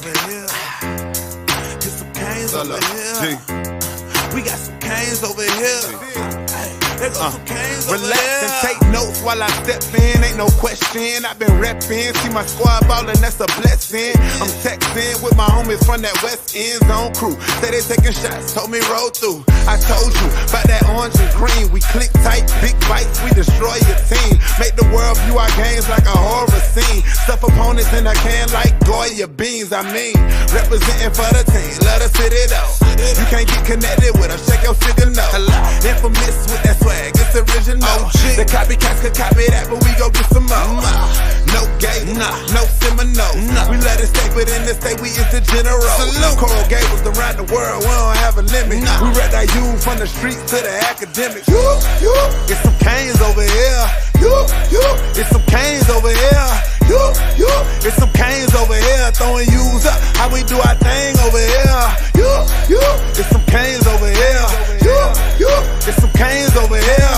over here. Get some canes over here. We got some canes over here. There's some canes over Relax here. and take notes while I step in, ain't no question. I've been reppin', see my squad ballin', that's a blessing. I'm texting with my homies from that West End Zone crew. Say they taking shots, told me roll through. I told you about that orange and green. We click tight, big bites, we destroy your team. Make the world view our games like a horror scene. Stuff opponents in a can like Goya beans. I mean, representing for the team, let us hit it out. You can't get connected with us, check your signal. Infamous with that swag, it's original. The copycats could copy that, but we go get some more. No gay, no Seminole. We let it stay, but in this state we is the general. Coral Gables around the world, we don't have a limit. We read our youth from the streets to the academics. It's some canes over here. It's some canes over here. It's some canes over here. Throwing U's up, how we do our thing over here. It's some canes over here. It's some canes over here.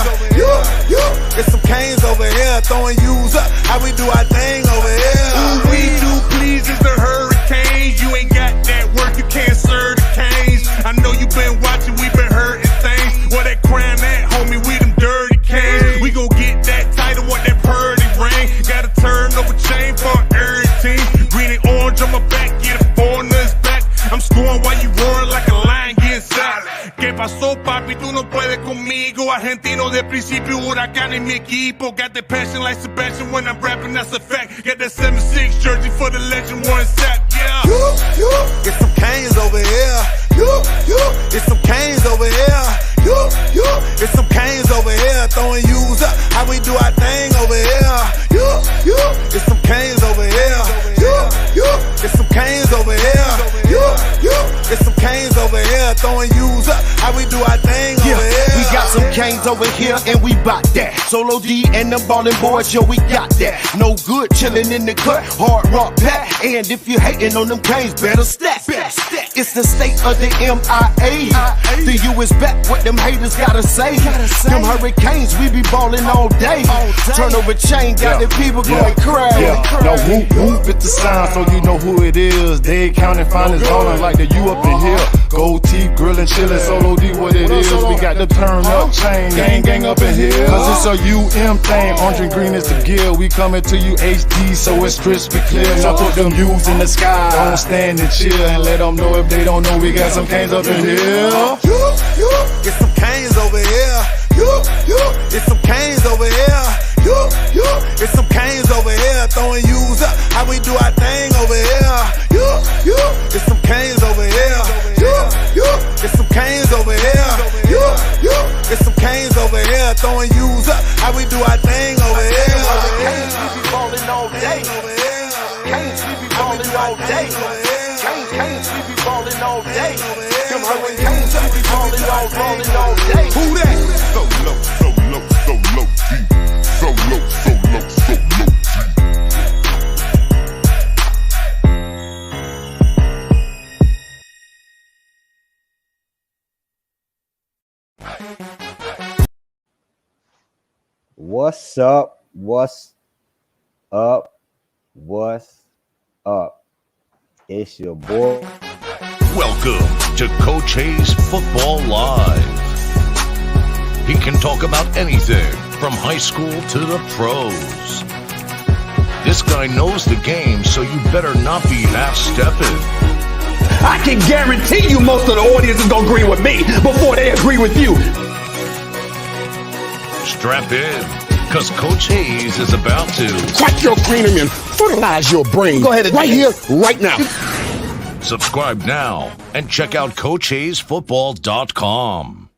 It's some canes over here. Throwing U's up, how we do our thing over here. Who we do please is the hurricanes. You ain't got that work, you can't serve the canes. I know you been watching, we been hurting things. Where that crown at, homie, we them dirty canes. We gon' get that title, what that purdy ring. Gotta turn over chain for every team. Green and orange on my back, get a foreigner's back. I'm scoring while you roaring like a lion getting sacked. ¿Qué pasó, papi? Tú no puedes conmigo. Argentino de principio, huracán en mi equipo. Got the passion like Sebastian when I'm rapping, that's a fact. Got that 7-6 jersey for the legend, one sap, yeah. It's some canes over here. It's some canes over here. It's some canes over here. Throwing U's up, how we do our thing over here. It's some canes over here. It's some canes over here. It's some canes over here. Throwing U's up, how we do our thing over here. We got some canes over here and we bout that. Solo D and them ballin' boys, yo, we got that. No good chillin' in the cut, hard rock pack. And if you hatin' on them canes, better stack. It's the state of the MIA. The U is back, what them haters gotta say. Them hurricanes, we be ballin' all day. Turn over chain, got the people going crazy. Now whoop whoop at the sign so you know who it is. They counting finest ballin' like the U up in here. Gold teeth, grillin', chillin', Solo D what it is. We got the turn up chain, gang up in here. Cause it's a UM thing, orange and green is the gear. We coming to you HD so it's crispy clear. Now put them U's in the sky, don't stand and chill. And let them know if they don't know we got some canes up in here. It's some canes over here. It's some canes over here. It's some canes over here. Throwing U's up, how we do our thing over here. It's some canes over here. It's some canes over here. It's some canes over here. Throwing U's up, how we do our thing over here. Canes, we be ballin' all day. Canes, we be ballin' all day. Canes, we be ballin' all day. Them hurricanes, we be ballin' all day. Who that? So low, so low, so low, deep. So low, so low, so low, deep. What's up? What's up? What's up? It's your boy. Welcome to Coach Hayes Football Live. He can talk about anything from high school to the pros. This guy knows the game, so you better not be half-stepping. I can guarantee you most of the audience is going to agree with me before they agree with you. Strap in, because Coach Hayes is about to crack your cranium and fertilize your brain. Go ahead and right here, right now. Subscribe now and check out CoachHayesFootball.com.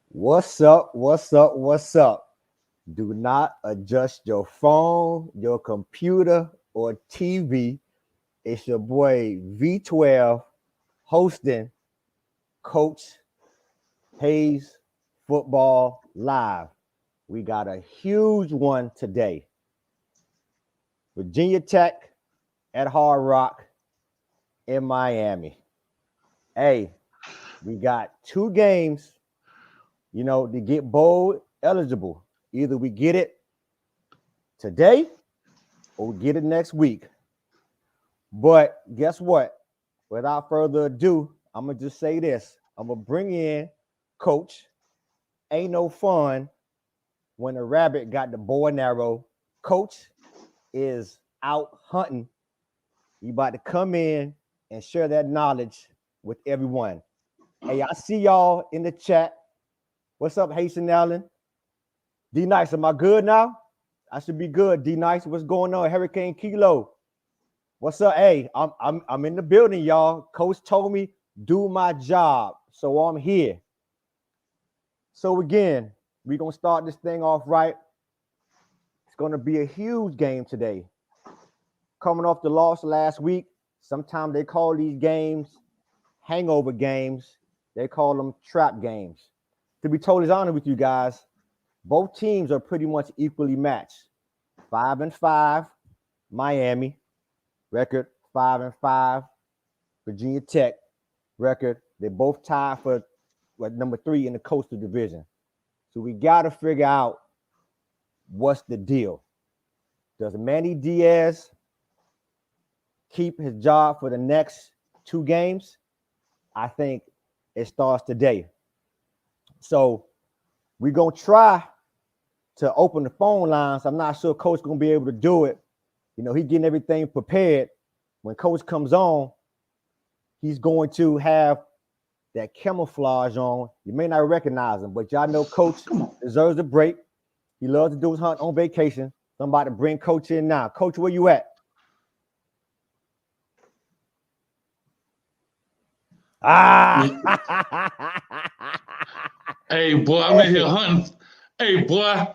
What's up? What's up? What's up? Do not adjust your phone, your computer, or TV. It's your boy V12 hosting Coach Hayes Football Live. We got a huge one today. Virginia Tech at Hard Rock in Miami. Hey, we got 2 games, to get bowl eligible. Either we get it today or we get it next week. But guess what? Without further ado, I'm gonna just say this. I'm gonna bring in Coach. Ain't no fun when a rabbit got the bow and arrow. Coach is out hunting. You about to come in and share that knowledge with everyone. Hey, I see y'all in the chat. What's up, Haitian Allen? D Nice, am I good now? I should be good. D Nice, what's going on? Hurricane Kilo. What's up? Hey, I'm in the building, y'all. Coach told me do my job, so I'm here. So again, we're gonna start this thing off right. It's gonna be a huge game today. Coming off the loss last week, sometimes they call these games hangover games. They call them trap games. To be totally honest with you guys, both teams are pretty much equally matched. 5-5, Miami record 5-5. Virginia Tech record. They both tied for number 3 in the Coastal Division. So we got to figure out what's the deal. Does Manny Diaz keep his job for the next 2 games? I think it starts today. So we're going to try to open the phone lines. I'm not sure Coach going to be able to do it. You know, he's getting everything prepared. When Coach comes on, he's going to have that camouflage on. You may not recognize him, but y'all know Coach deserves a break. He loves to do his hunt on vacation. So I'm about to bring Coach in now. Coach, where you at? Hey, boy, I'm in here hunting. Hey, boy,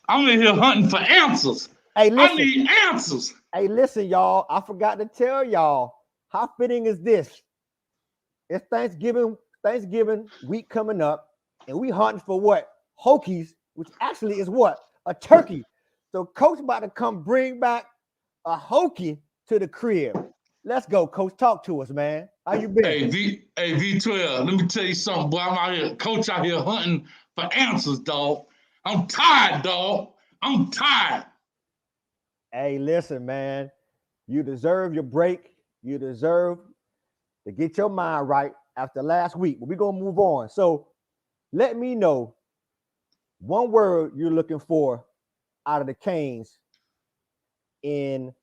I'm in here hunting for answers. Hey, listen. I need answers. Hey, listen, y'all. I forgot to tell y'all. How fitting is this? It's Thanksgiving week coming up, and we hunting for what? Hokies, which actually is what? A turkey. So Coach about to come bring back a Hokie to the crib. Let's go, Coach. Talk to us, man. How you been? Hey, V12, let me tell you something, boy. I'm out here, Coach out here hunting for answers, dog. I'm tired, dog. I'm tired. Hey, listen, man. You deserve your break. You deserve to get your mind right after last week. But we're going to move on. So let me know one word you're looking for out of the Canes in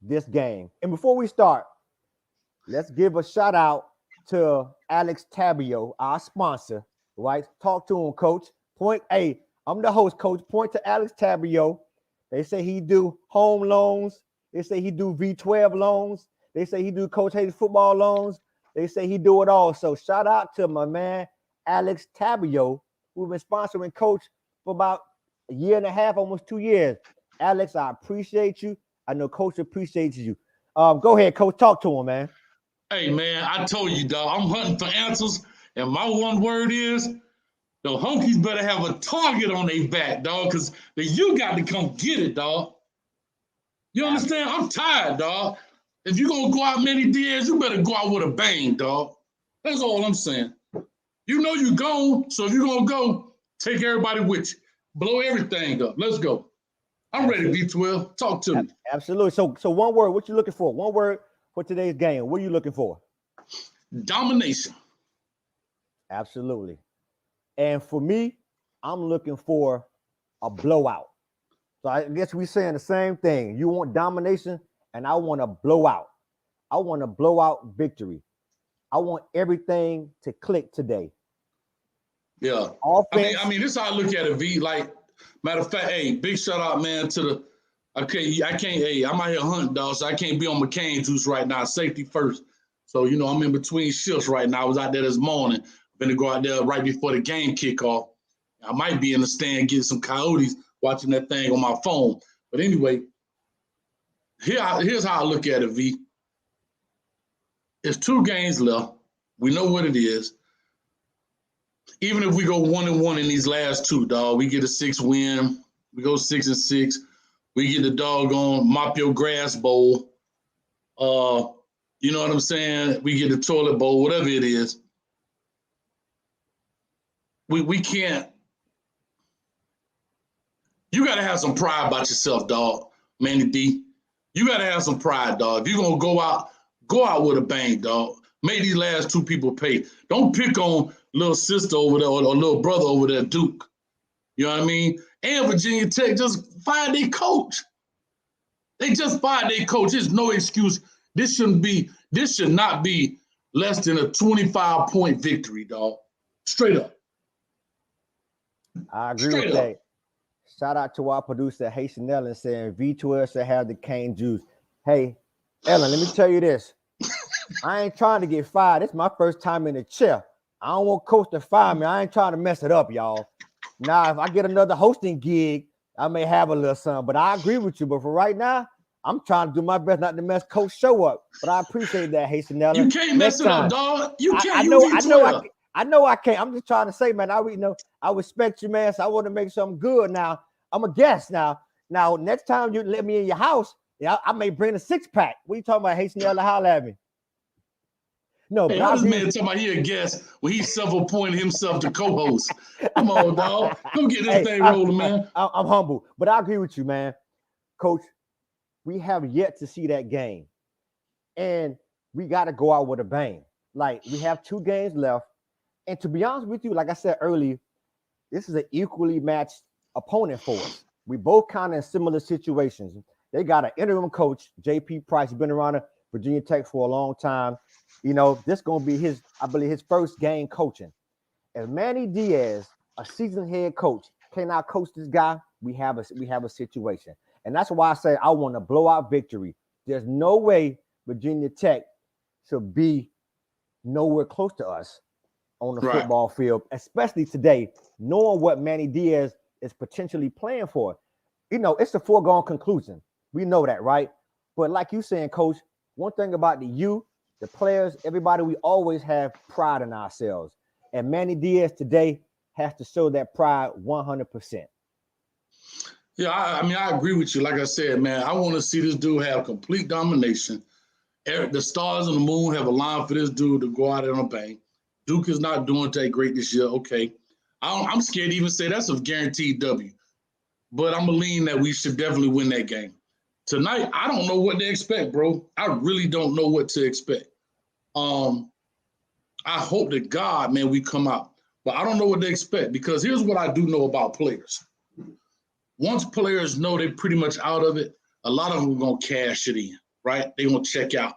this game. And before we start, let's give a shout out to Alex Tabio, our sponsor, right? Talk to him, Coach. Point, hey, I'm the host, Coach. Point to Alex Tabio. They say he do home loans. They say he do V12 loans. They say he do Coach Hayes football loans. They say he do it all. So shout out to my man, Alex Tabio, who's been sponsoring Coach for about a year and a half, almost 2 years. Alex, I appreciate you. I know Coach appreciates you. Go ahead, Coach. Talk to him, man. Hey, man, I told you, dog. I'm hunting for answers, and my one word is the Hokies better have a target on their back, dog, because you got to come get it, dog. You understand? I'm tired, dog. If you're going to go out Manny Diaz, you better go out with a bang, dog. That's all I'm saying. You know you gone, so if you're going to go, take everybody with you. Blow everything up. Let's go. I'm ready, V12. Talk to me. Absolutely. So one word, what you looking for? One word for today's game. What are you looking for? Domination. Absolutely. And for me, I'm looking for a blowout. So I guess we're saying the same thing. You want domination, and I want a blowout. I want a blowout victory. I want everything to click today. Yeah. Offense. I mean, this is how I look at it, V. Like, matter of fact, hey, big shout out, man, to the I can't, hey, I'm out here hunting, dog, so I can't be on McCain juice right now. Safety first. So, you know, I'm in between shifts right now. I was out there this morning. Going to go out there right before the game kickoff. I might be in the stand getting some coyotes watching that thing on my phone. But anyway, here's how I look at it, V. It's 2 games left. We know what it is. Even if we go 1-1 in these last 2, dog, we get a 6 win. We go 6-6. We get the doggone Mop Your Grass Bowl. You know what I'm saying? We get the toilet bowl, whatever it is. We can't. You got to have some pride about yourself, dog, Manny D. You got to have some pride, dog. If you're going to go out with a bang, dog. Make these last two people pay. Don't pick on little sister over there or little brother over there, Duke. You know what I mean? And Virginia Tech just fired their coach. They just fired their coach. There's no excuse. This should not be less than a 25-point victory, dog. Straight up. I agree with that. Shout out to our producer, Haitian Ellen, saying V12 should have the cane juice. Hey, Ellen, let me tell you this. I ain't trying to get fired. It's my first time in the chair. I don't want coach to fire me. I ain't trying to mess it up, y'all. Now, if I get another hosting gig, I may have a little something. But I agree with you. But for right now, I'm trying to do my best not to mess coach show up. But I appreciate that, Haitian Ellen. You can't mess it up, dog. You can't. I know I can't. I'm just trying to say, man, I respect you, man. So I want to make something good. Now, I'm a guest now. Now, next time you let me in your house, I may bring a 6-pack. What you talking about, Haitian Ellen? Holler at me. No, hey, how this man talking about he a guest when he self-appointed himself to co-host? Come on, dog. Come get this thing rolling, man. I'm humble, but I agree with you, man. Coach, we have yet to see that game. And we got to go out with a bang. Like, we have 2 games left. And to be honest with you, like I said earlier, this is an equally matched opponent for us. We both kind of in similar situations. They got an interim coach, JP Price. He's been around Virginia Tech for a long time. You know, this is going to be his first game coaching. If Manny Diaz, a seasoned head coach, cannot coach this guy, we have a situation. And that's why I say I want a blowout victory. There's no way Virginia Tech should be nowhere close to us on the football field, especially today, knowing what Manny Diaz is potentially playing for. You know, it's a foregone conclusion. We know that, right? But like you saying, Coach, one thing about the players, everybody, we always have pride in ourselves. And Manny Diaz today has to show that pride 100%. Yeah, I mean, I agree with you. Like I said, man, I want to see this dude have complete domination. The stars on the moon have aligned for this dude to go out there on a bang. Duke is not doing that great this year. Okay. I'm scared to even say that's a guaranteed W. But I'm going to lean that we should definitely win that game. Tonight, I don't know what to expect, bro. I really don't know what to expect. I hope to God, man, we come out. But I don't know what to expect because here's what I do know about players. Once players know they're pretty much out of it, a lot of them are going to cash it in, right? They're going to check out.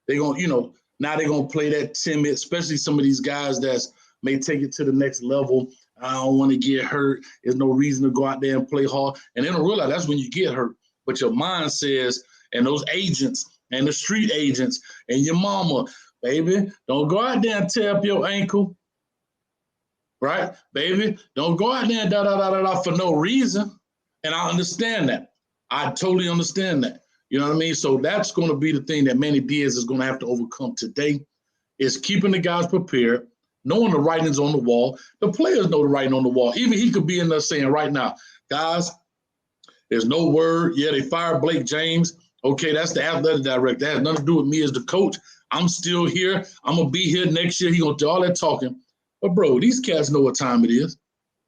They're going to, now they're going to play that timid, especially some of these guys that may take it to the next level. I don't want to get hurt. There's no reason to go out there and play hard. And they don't realize that's when you get hurt. But your mind says, and those agents and the street agents and your mama, baby, don't go out there and tear up your ankle. Right? Baby, don't go out there and for no reason. And I understand that. I totally understand that. You know what I mean? So that's going to be the thing that Manny Diaz is going to have to overcome today is keeping the guys prepared, knowing the writing's on the wall. The players know the writing on the wall. Even he could be in there saying right now, guys, there's no word. Yeah, they fired Blake James. Okay, that's the athletic director. That has nothing to do with me as the coach. I'm still here. I'm going to be here next year. He's going to do all that talking. But, bro, these cats know what time it is.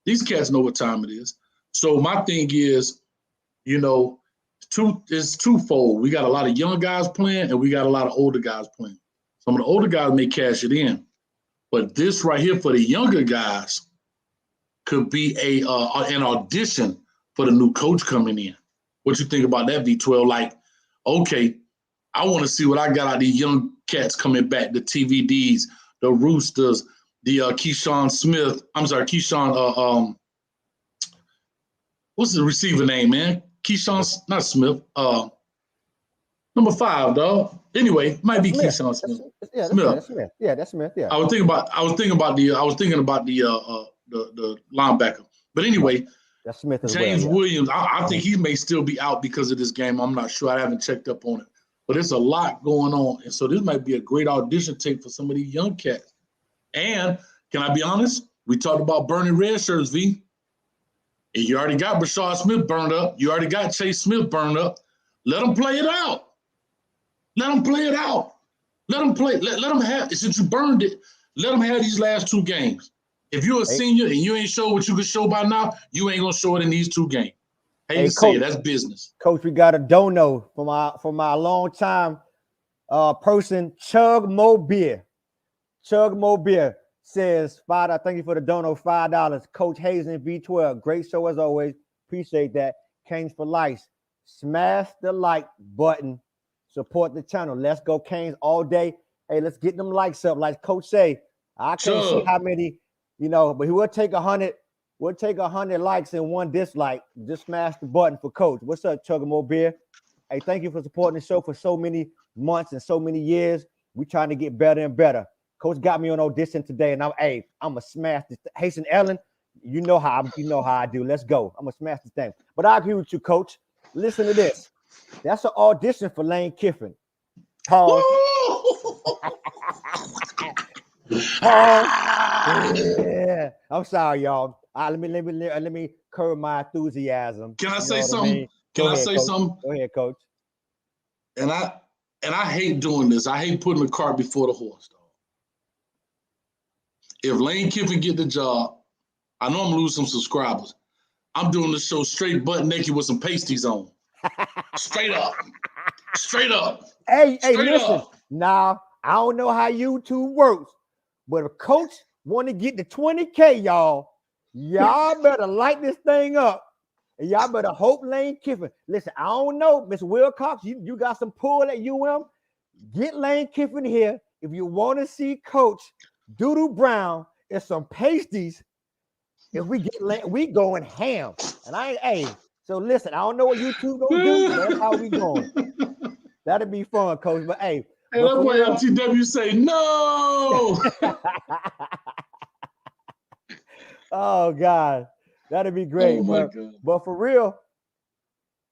These cats know what time it is. So my thing is, you know, it's twofold. We got a lot of young guys playing and we got a lot of older guys playing. Some of the older guys may cash it in. But this right here for the younger guys could be an audition for the new coach coming in. What you think about that, V12? Like, okay, I want to see what I got out of these young cats coming back, the TVDs, the Roosters, the Keyshawn Smith. I'm sorry, Keyshawn, what's the receiver name, man? Keyshawn, not Smith. Number 5, dog. Anyway, might be Smith. Keyshawn Smith. That's Smith. Yeah, that's Smith. Yeah. I was thinking about the linebacker. But anyway, that's Smith as James well, yeah. Williams. I think he may still be out because of this game. I'm not sure. I haven't checked up on it. But there's a lot going on, and so this might be a great audition tape for some of these young cats. And can I be honest? We talked about burning red shirts, V. And you already got Brashard Smith burned up. You already got Chase Smith burned up. Let them play it out. Let them play it out. Let them play. Let them have, since you burned it, let them have these last 2 games. If you're a senior and you ain't show what you can show by now, you ain't going to show it in these 2 games. Hate to say it, that's business. Coach, we got a dono from our long time person, Chug Mo Beer. Chug Mo Beer says, "Father, thank you for the dono, $5. Coach Hayes and V12. Great show as always. Appreciate that. Canes for Life. Smash the like button. Support the channel. Let's go, Canes, all day. Hey, let's get them likes up. Like Coach say, I can't see how many, but he will take 100. We'll take 100 likes and 1 dislike. Just smash the button for Coach. What's up, Chug Mo Beer? Hey, thank you for supporting the show for so many months and so many years. We trying to get better and better. Coach got me on audition today, and I'm gonna smash this. Haitian Ellen, you know how I do. Let's go. I'm gonna smash this thing. But I agree with you, Coach. Listen to this. That's an audition for Lane Kiffin. Pause. Pause. Yeah. I'm sorry, y'all. Let me curb my enthusiasm. Can I say something? Can I say something? Go ahead, Coach. And I hate doing this. I hate putting the cart before the horse, dog. If Lane Kiffin get the job, I know I'm gonna lose some subscribers. I'm doing the show straight butt naked with some pasties on. Straight up. Straight up. Hey, listen. Now, I don't know how YouTube works, but if Coach want to get to 20K, y'all better light this thing up. And y'all better hope Lane Kiffin. Listen, I don't know, Miss Wilcox, you got some pull at UM. Get Lane Kiffin here. If you want to see Coach Doodoo Brown and some pasties, if we get Lane, we going ham. And so listen, I don't know what YouTube gonna do, but that's how we going. That'd be fun, Coach. But hey, that's why LTW say no. Oh God, that'd be great. But for real,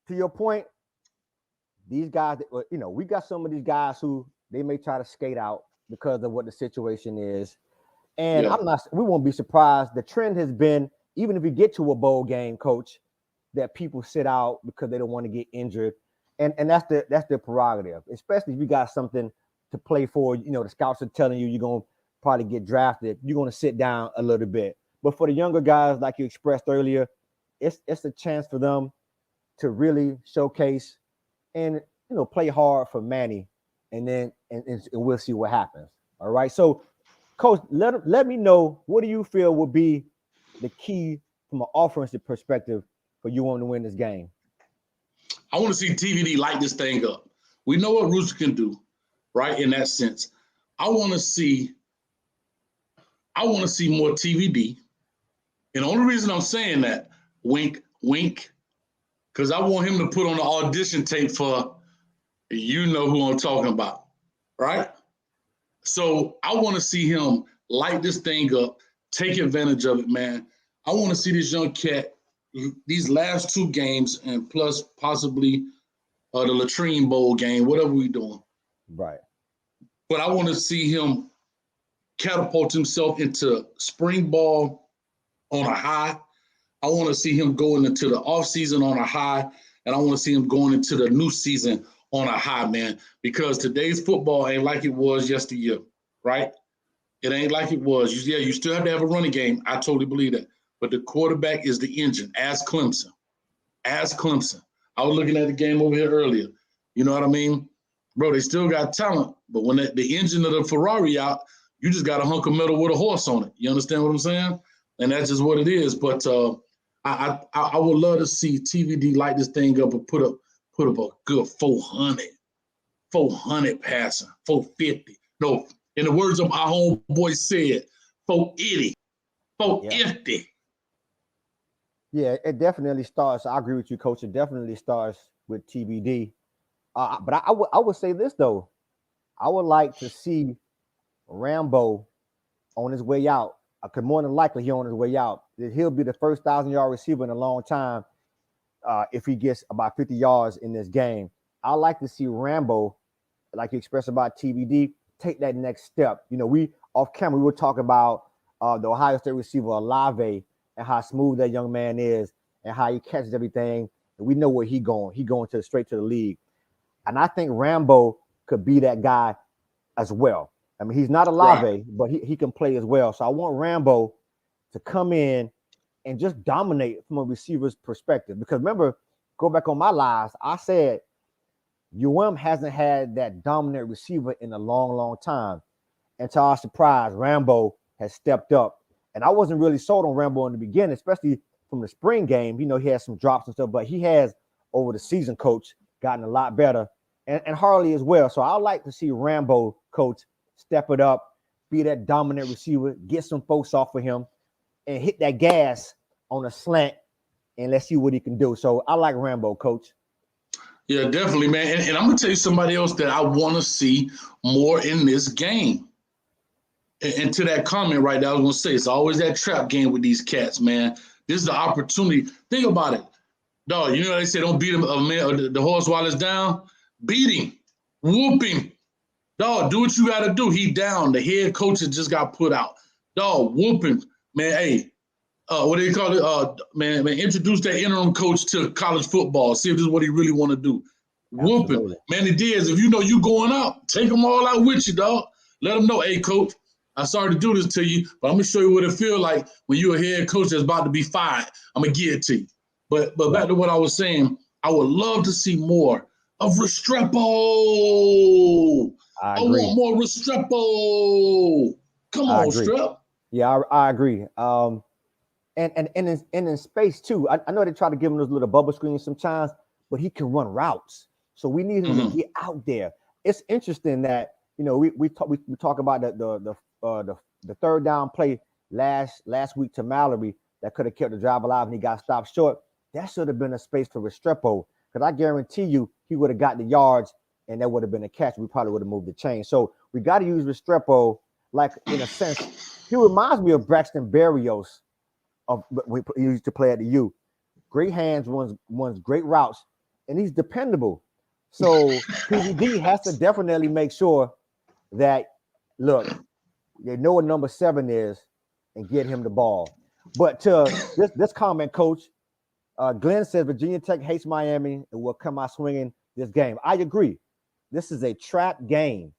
to your point, these guys, we got some of these guys who they may try to skate out because of what the situation is. And we won't be surprised. The trend has been, even if you get to a bowl game, Coach, that people sit out because they don't want to get injured. And that's their prerogative, especially if you got something to play for. The scouts are telling you you're going to probably get drafted. You're going to sit down a little bit. But for the younger guys, like you expressed earlier, it's a chance for them to really showcase and play hard for Manny, and we'll see what happens. All right. So, Coach, let me know, what do you feel will be the key from an offensive perspective for you wanting to win this game? I want to see TVD light this thing up. We know what Rooster can do, right? In that sense, I want to see more TVD. And the only reason I'm saying that, wink, wink, because I want him to put on the audition tape for, you know who I'm talking about, right? So I want to see him light this thing up, take advantage of it, man. I want to see this young cat, these last 2 games, and plus possibly the Latrine Bowl game, whatever we're doing. Right. But I want to see him catapult himself into spring ball on a high. I want to see him going into the offseason on a high, and I want to see him going into the new season on a high, man, because today's football ain't like it was yesteryear, right? It ain't like it was. You still have to have a running game. I totally believe that. But the quarterback is the engine, as Clemson. I was looking at the game over here earlier. You know what I mean? Bro, they still got talent, but when the engine of the Ferrari out, you just got a hunk of metal with a horse on it. You understand what I'm saying? And that's just what it is. But I would love to see TVD light this thing up and put up a good 400 passing, 450. No, in the words of my homeboy said, 480, 450. Yeah, it definitely starts. I agree with you, Coach. It definitely starts with TBD. But I would say this, though. I would like to see Rambo on his way out. Because more than likely, he's on his way out. He'll be the first 1,000-yard receiver in a long time if he gets about 50 yards in this game. I like to see Rambo, like you expressed about TBD, take that next step. We off camera, we were talking about the Ohio State receiver Olave and how smooth that young man is and how he catches everything. And we know where he going. He going straight to the league. And I think Rambo could be that guy as well. I mean, he's not Olave, right, but he can play as well. So I want Rambo to come in and just dominate from a receiver's perspective. Because remember, go back on my lives. I said hasn't had that dominant receiver in a long, long time. And to our surprise, Rambo has stepped up. And I wasn't really sold on Rambo in the beginning, especially from the spring game. He had some drops and stuff, but he has, over the season, coach, gotten a lot better. And Harley as well. So I like to see Rambo, coach, step it up, be that dominant receiver, get some folks off of him, and hit that gas on a slant, and let's see what he can do. So I like Rambo, coach. Yeah, definitely, man. And I'm going to tell you somebody else that I want to see more in this game. And to that comment right there, I was going to say, it's always that trap game with these cats, man. This is the opportunity. Think about it. Dog, you know they say don't beat him, the horse while it's down? Beat him. Whoop him. Dog, do what you got to do. He down. The head coach has just got put out. Dog, whoop him. Man, hey, what do you call it? Man, introduce that interim coach to college football. See if this is what he really want to do. Whoop him. Manny Diaz, if you know you going out, take them all out with you, dog. Let them know, hey, coach, I'm sorry to do this to you, but I'm going to show you what it feel like when you're a head coach that's about to be fired. I'm going to give it to you. But back to what I was saying, I would love to see more of Restrepo. I want more Restrepo. Come on, Strep. Yeah, I agree. And in space too. I know they try to give him those little bubble screens sometimes, but he can run routes. So we need him to get out there. It's interesting that we talk about the third down play last week to Mallory that could have kept the drive alive and he got stopped short. That should have been a space for Restrepo, because I guarantee you he would have got the yards and that would have been a catch. We probably would have moved the chain. So we got to use Restrepo, like, in a sense. He reminds me of Braxton Berrios. He used to play at the U. Great hands, runs great routes, and he's dependable. So PVD has to definitely make sure that, look, they know what number 7 is and get him the ball. But to this comment, coach, Glenn says Virginia Tech hates Miami and will come out swinging this game. I agree. This is a trap game.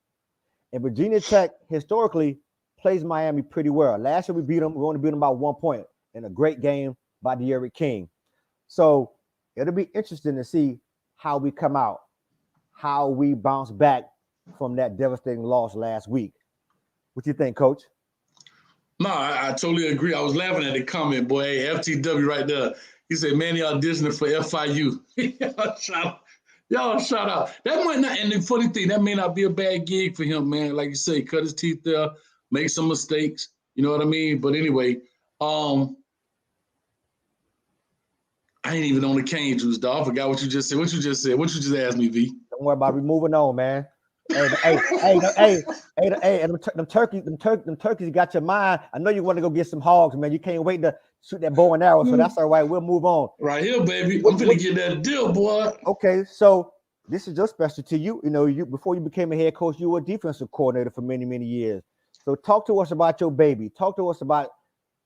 And Virginia Tech historically plays Miami pretty well. Last year we beat them. We only beat them by 1 point in a great game by De'Aaron King. So it'll be interesting to see how we come out, how we bounce back from that devastating loss last week. What do you think, Coach? No, I totally agree. I was laughing at the comment, boy. Hey, FTW right there. He said, Manny auditioning for FIU. Y'all shout out. That might not, and the funny thing, that may not be a bad gig for him, man. Like you say, cut his teeth there, make some mistakes. You know what I mean? But anyway, I ain't even on the cane juice, dog. I forgot what you just said. What you just asked me, V? Don't worry about it. We moving on, man. Hey, and them turkeys got your mind. I know you want to go get some hogs, man. You can't wait to shoot that bow and arrow, so that's all right. We'll move on. Right here, baby. I'm finna get that deal, boy. Okay, so this is your specialty. You before you became a head coach, you were a defensive coordinator for many, many years. So talk to us about your baby. Talk to us about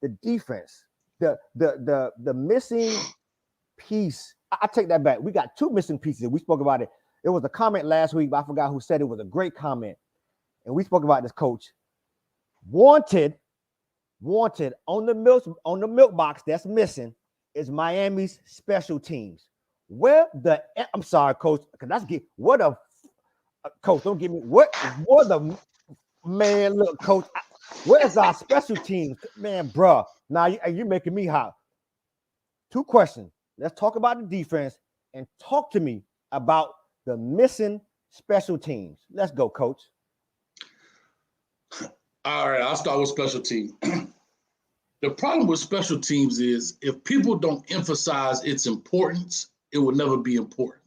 the defense, the missing piece. I take that back. We got 2 missing pieces. We spoke about it. It was a comment last week, but I forgot who said it. Was a great comment. And we spoke about this, coach. Wanted on the milk box that's missing is Miami's special teams. I'm sorry, coach, because that's coach, don't give me what the man, look, coach, where's our special teams? Man, bruh. Now you're making me hot. 2 questions. Let's talk about the defense and talk to me about the missing special teams. Let's go, coach. All right, I'll start with special teams. The problem with special teams is if people don't emphasize its importance, it will never be important.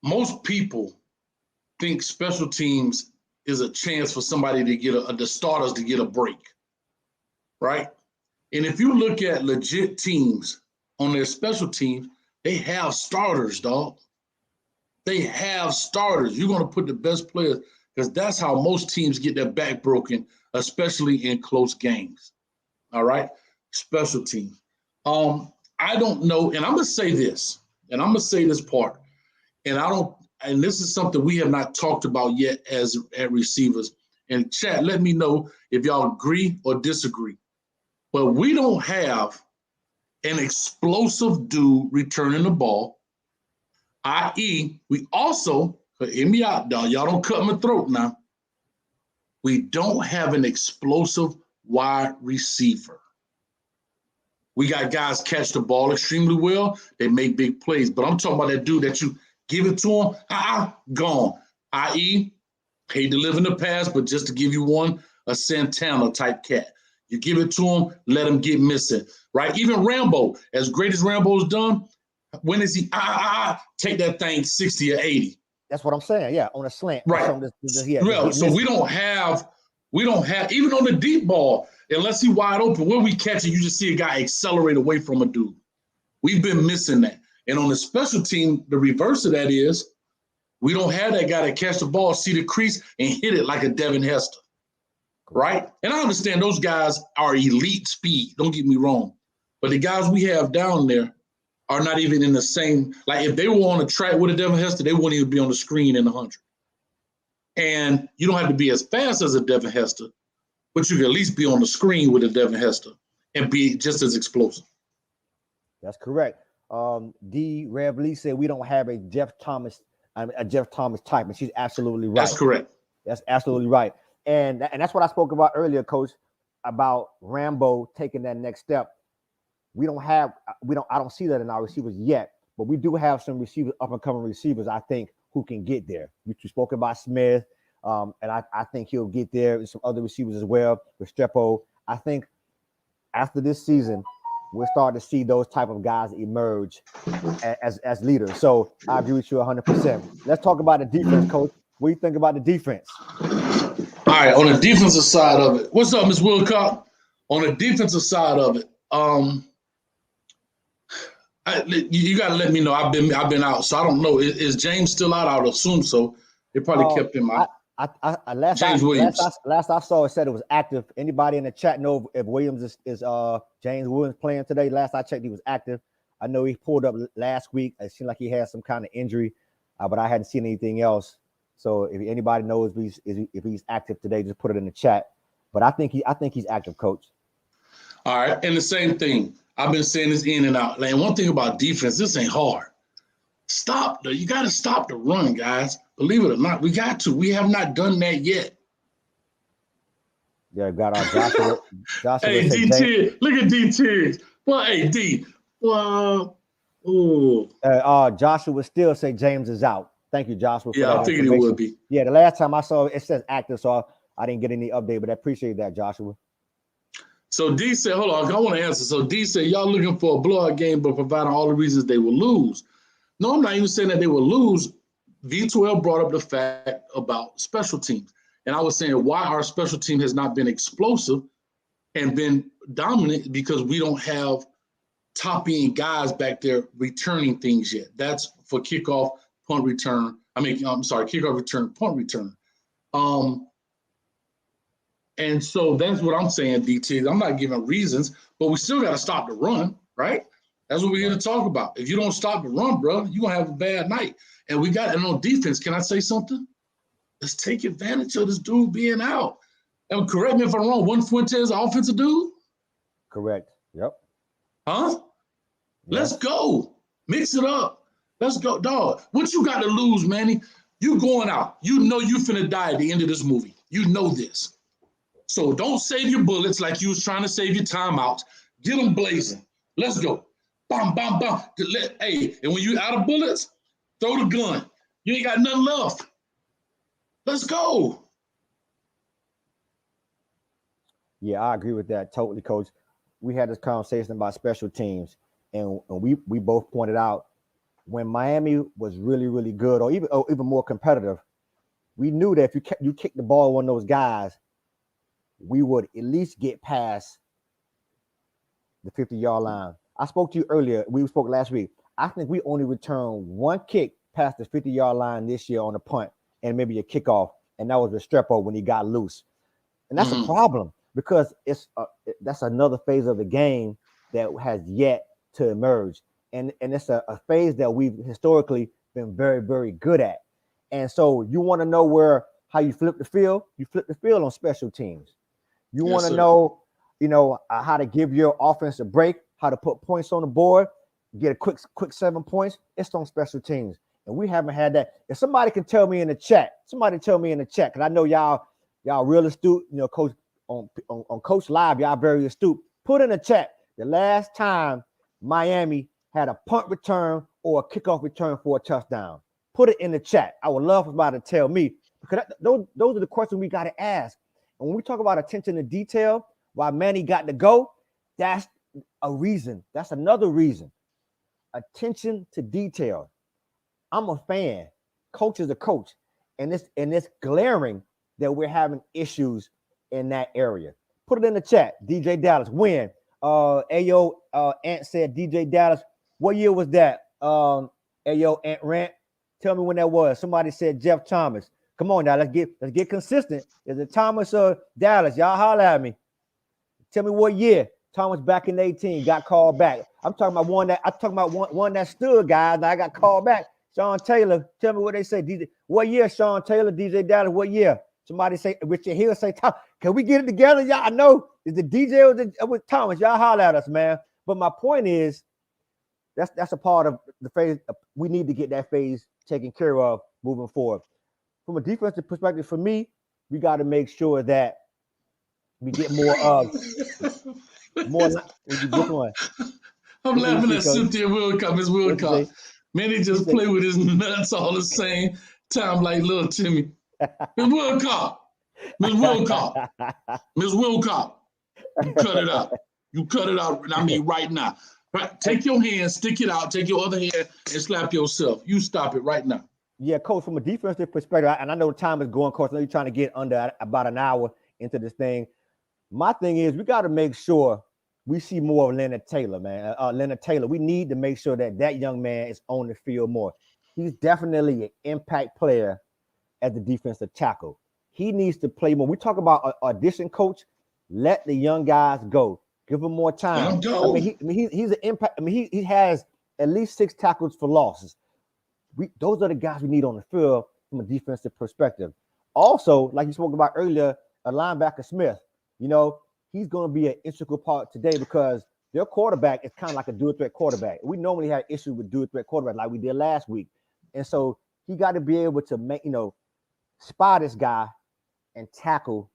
Most people think special teams is a chance for somebody to get the starters to get a break, right? And if you look at legit teams on their special teams, they have starters, dog. They have starters. You're going to put the best players, because that's how most teams get their back broken, especially in close games. All right? Special teams. I don't know, and I'm going to say this, and I'm going to say this part, and this is something we have not talked about yet at receivers. And chat, let me know if y'all agree or disagree. But we don't have an explosive dude returning the ball, i.e., we also, hear me out, dog. Y'all don't cut my throat now. We don't have an explosive wide receiver. We got guys catch the ball extremely well. They make big plays. But I'm talking about that dude that you give it to him, gone. I.e., he delivering the pass, but just to give you one, a Santana type cat. You give it to him, let him get missing, right? Even Rambo, as great as Rambo's done, when is he, take that thing 60 or 80? That's what I'm saying. Yeah, on a slant. Right. So we don't have, even on the deep ball, unless he's wide open, when we catch it, you just see a guy accelerate away from a dude. We've been missing that. And on the special team, the reverse of that is we don't have that guy that catch the ball, see the crease, and hit it like a Devin Hester, right? And I understand those guys are elite speed. Don't get me wrong. But the guys we have down there are not even in the same, like if they were on a track with a Devin Hester, they wouldn't even be on the screen in the 100. And you don't have to be as fast as a Devin Hester, but you can at least be on the screen with a Devin Hester and be just as explosive. That's correct. D. Rev Lee said we don't have a Jeff Thomas type, and she's absolutely right. That's correct. That's absolutely right. And that's what I spoke about earlier, Coach, about Rambo taking that next step. I don't see that in our receivers yet, but we do have some receivers, up and coming receivers, I think, who can get there. You spoke about Smith, and I think he'll get there, and some other receivers as well with Strepo. I think after this season, we're starting to see those type of guys emerge as leaders. So I agree with you 100%. Let's talk about the defense, Coach. What do you think about the defense? All right, on the defensive side of it, what's up, Ms. Wilcock? On the defensive side of it, you got to let me know. I've been out, so I don't know. Is James still out? I would assume so. They probably kept him out. James Williams. Last I saw, it said it was active. Anybody in the chat know if Williams is James Williams playing today? Last I checked, he was active. I know he pulled up last week. It seemed like he had some kind of injury, but I hadn't seen anything else. So if anybody knows if he's active today, just put it in the chat. But I think he's active, Coach. All right, and the same thing. I've been saying this in and out. Like, one thing about defense, this ain't hard. You got to stop the run, guys. Believe it or not, we got to. We have not done that yet. Yeah, got our Joshua. Hey, DT, look at DT. Well, hey, D. Well, ooh. Joshua still say James is out. Thank you, Joshua. Yeah, I figured it would be. Yeah, the last time I saw it says active, so I didn't get any update, but I appreciate that, Joshua. So D said, hold on, I want to answer. So D said, y'all looking for a blowout game, but providing all the reasons they will lose. No, I'm not even saying that they will lose. V12 brought up the fact about special teams. And I was saying why our special team has not been explosive and been dominant, because we don't have top-end guys back there returning things yet. That's for kickoff, punt return. Kickoff return, punt return. And so that's what I'm saying, DT. I'm not giving reasons, but we still got to stop the run, right? That's what we're here to talk about. If you don't stop the run, bro, you're going to have a bad night. And on defense, can I say something? Let's take advantage of this dude being out. And correct me if I'm wrong, wasn't Fuentes an offensive dude? Correct. Yep. Huh? Yep. Let's go. Mix it up. Let's go. Dog, what you got to lose, Manny? You going out. You know you finna die at the end of this movie. You know this. So don't save your bullets like you was trying to save your timeouts. Get them blazing. Let's go. Bam, bam, bam. Hey, and when you out of bullets, throw the gun. You ain't got nothing left. Let's go. Yeah, I agree with that totally, Coach. We had this conversation about special teams, and we both pointed out when Miami was really, really good, or even more competitive, we knew that if you kick the ball one of those guys, we would at least get past the 50-yard line. I spoke to you earlier. We spoke last week. I think we only returned one kick past the 50-yard line this year on a punt and maybe a kickoff, and that was Restrepo when he got loose. And that's a problem, because that's another phase of the game that has yet to emerge. And it's a phase that we've historically been very, very good at. And so you want to know how you flip the field? You flip the field on special teams. You want to know, how to give your offense a break, how to put points on the board, get a quick 7 points. It's on special teams, and we haven't had that. If somebody can tell me in the chat, because I know y'all real astute. You know, Coach on Coach Live, y'all very astute. Put in the chat the last time Miami had a punt return or a kickoff return for a touchdown. Put it in the chat. I would love for somebody to tell me, because those are the questions we got to ask. And when we talk about attention to detail, why Manny got to go, that's a reason. That's another reason. Attention to detail. I'm a fan. Coach is a coach. And it's glaring that we're having issues in that area. Put it in the chat. DJ Dallas, when? Ayo Ant said DJ Dallas. What year was that? Ayo Ant Rant. Tell me when that was. Somebody said Jeff Thomas. Come on now, let's get consistent. Is it Thomas or Dallas? Y'all holler at me. Tell me what year. Thomas back in 18 got called back. I'm talking about one that stood, guys. Now I got called back. Sean Taylor. Tell me what they say. DJ, what year? Sean Taylor, DJ Dallas. What year? Somebody say Richard Hill. Say Thomas. Can we get it together, y'all? I know is the DJ or with Thomas. Y'all holler at us, man. But my point is, that's a part of the phase. We need to get that phase taken care of moving forward. From a defensive perspective, for me, we got to make sure that we get more of more. Which one? I'm laughing at Cynthia Wilcox. Miss Wilcox. Manny just play with his nuts all the same time like little Timmy. Miss Wilcox. Miss Wilcox. Miss Wilcox. You cut it out. You cut it out. I mean, right now. Right. Take your hand, stick it out, take your other hand, and slap yourself. You stop it right now. Yeah, Coach, from a defensive perspective, and I know time is going, Coach. I know you're trying to get under about an hour into this thing. My thing is, we got to make sure we see more of Leonard Taylor, man. Leonard Taylor, we need to make sure that young man is on the field more. He's definitely an impact player as the defensive tackle. He needs to play more. We talk about audition, Coach. Let the young guys go. Give him more time. He's an impact. I mean, he has at least 6 tackles for losses. Those are the guys we need on the field from a defensive perspective. Also, like you spoke about earlier, a linebacker Smith. You know, he's going to be an integral part today because their quarterback is kind of like a dual-threat quarterback. We normally have issues with dual-threat quarterback like we did last week. And so he got to be able to spot this guy and tackle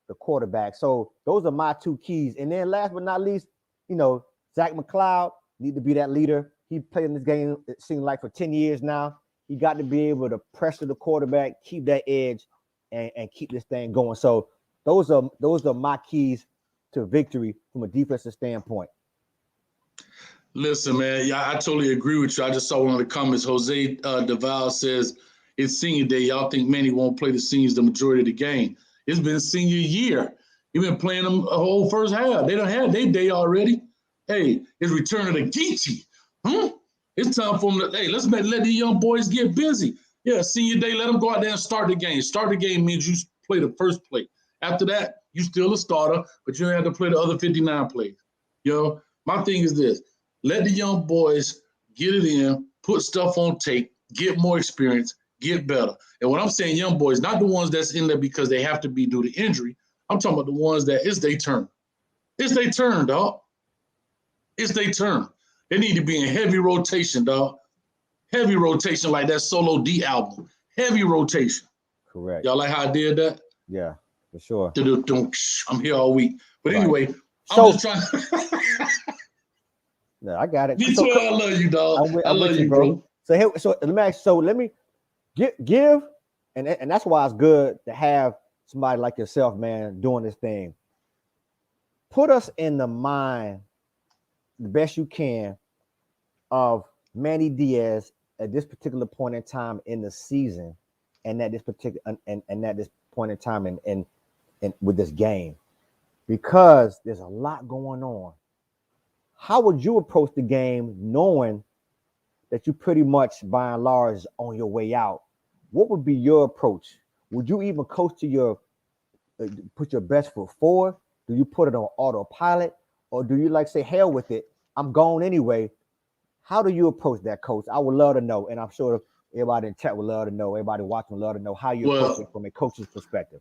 the quarterback. So those are my 2 keys. And then last but not least, Zach McLeod need to be that leader. He played in this game, it seems like, for 10 years now. He got to be able to pressure the quarterback, keep that edge, and keep this thing going. So those are my keys to victory from a defensive standpoint. Listen, man, yeah, I totally agree with you. I just saw one of the comments. Jose Deval says, it's senior day. Y'all think Manny won't play the seniors the majority of the game. It's been senior year. You've been playing them a whole first half. They done had their day already. Hey, it's return of the Geechee. It's time for them to, let's let the young boys get busy. Yeah, senior day, let them go out there and start the game. Start the game means you play the first play. After that, you still a starter, but you don't have to play the other 59 plays. My thing is this. Let the young boys get it in, put stuff on tape, get more experience, get better. And when I'm saying young boys, not the ones that's in there because they have to be due to injury. I'm talking about the ones that it's their turn. It's their turn, dog. It's their turn. They need to be in heavy rotation, dog. Heavy rotation like that Solo D album. Heavy rotation. Correct. Y'all like how I did that? Yeah, for sure. I'm here all week. But anyway, so, I'm just trying. No, I got it. Me too. I love you, dog. I love you, bro. So let me give, and that's why it's good to have somebody like yourself, man, doing this thing. Put us in the mind the best you can of Manny Diaz at this particular point in time in the season, and at this particular and at this point in time in with this game, because there's a lot going on. How would you approach the game knowing that you pretty much, by and large, on your way out? What would be your approach? Would you even coach to put your best foot forward? Do you put it on autopilot? Or do you say, hell with it, I'm gone anyway? How do you approach that, Coach? I would love to know, and I'm sure everybody in chat would love to know, everybody watching would love to know how you approach it from a coach's perspective.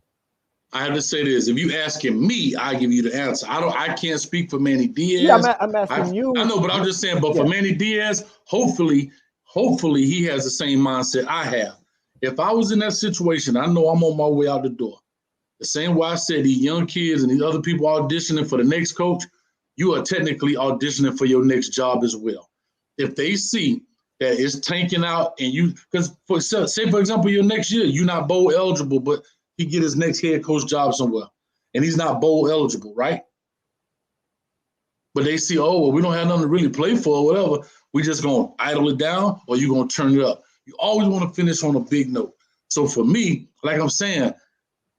I have to say this. If you asking me, I give you the answer. I can't speak for Manny Diaz. Yeah, I'm asking you. I know, but I'm just saying, but for Manny Diaz, hopefully he has the same mindset I have. If I was in that situation, I know I'm on my way out the door. The same way I said these young kids and these other people auditioning for the next coach, you are technically auditioning for your next job as well. If they see that it's tanking out and you, because say for example, your next year, you're not bowl eligible, but he get his next head coach job somewhere and he's not bowl eligible, right? But they see, oh, well, we don't have nothing to really play for or whatever. We just going to idle it down or you're going to turn it up. You always want to finish on a big note. So for me, like I'm saying,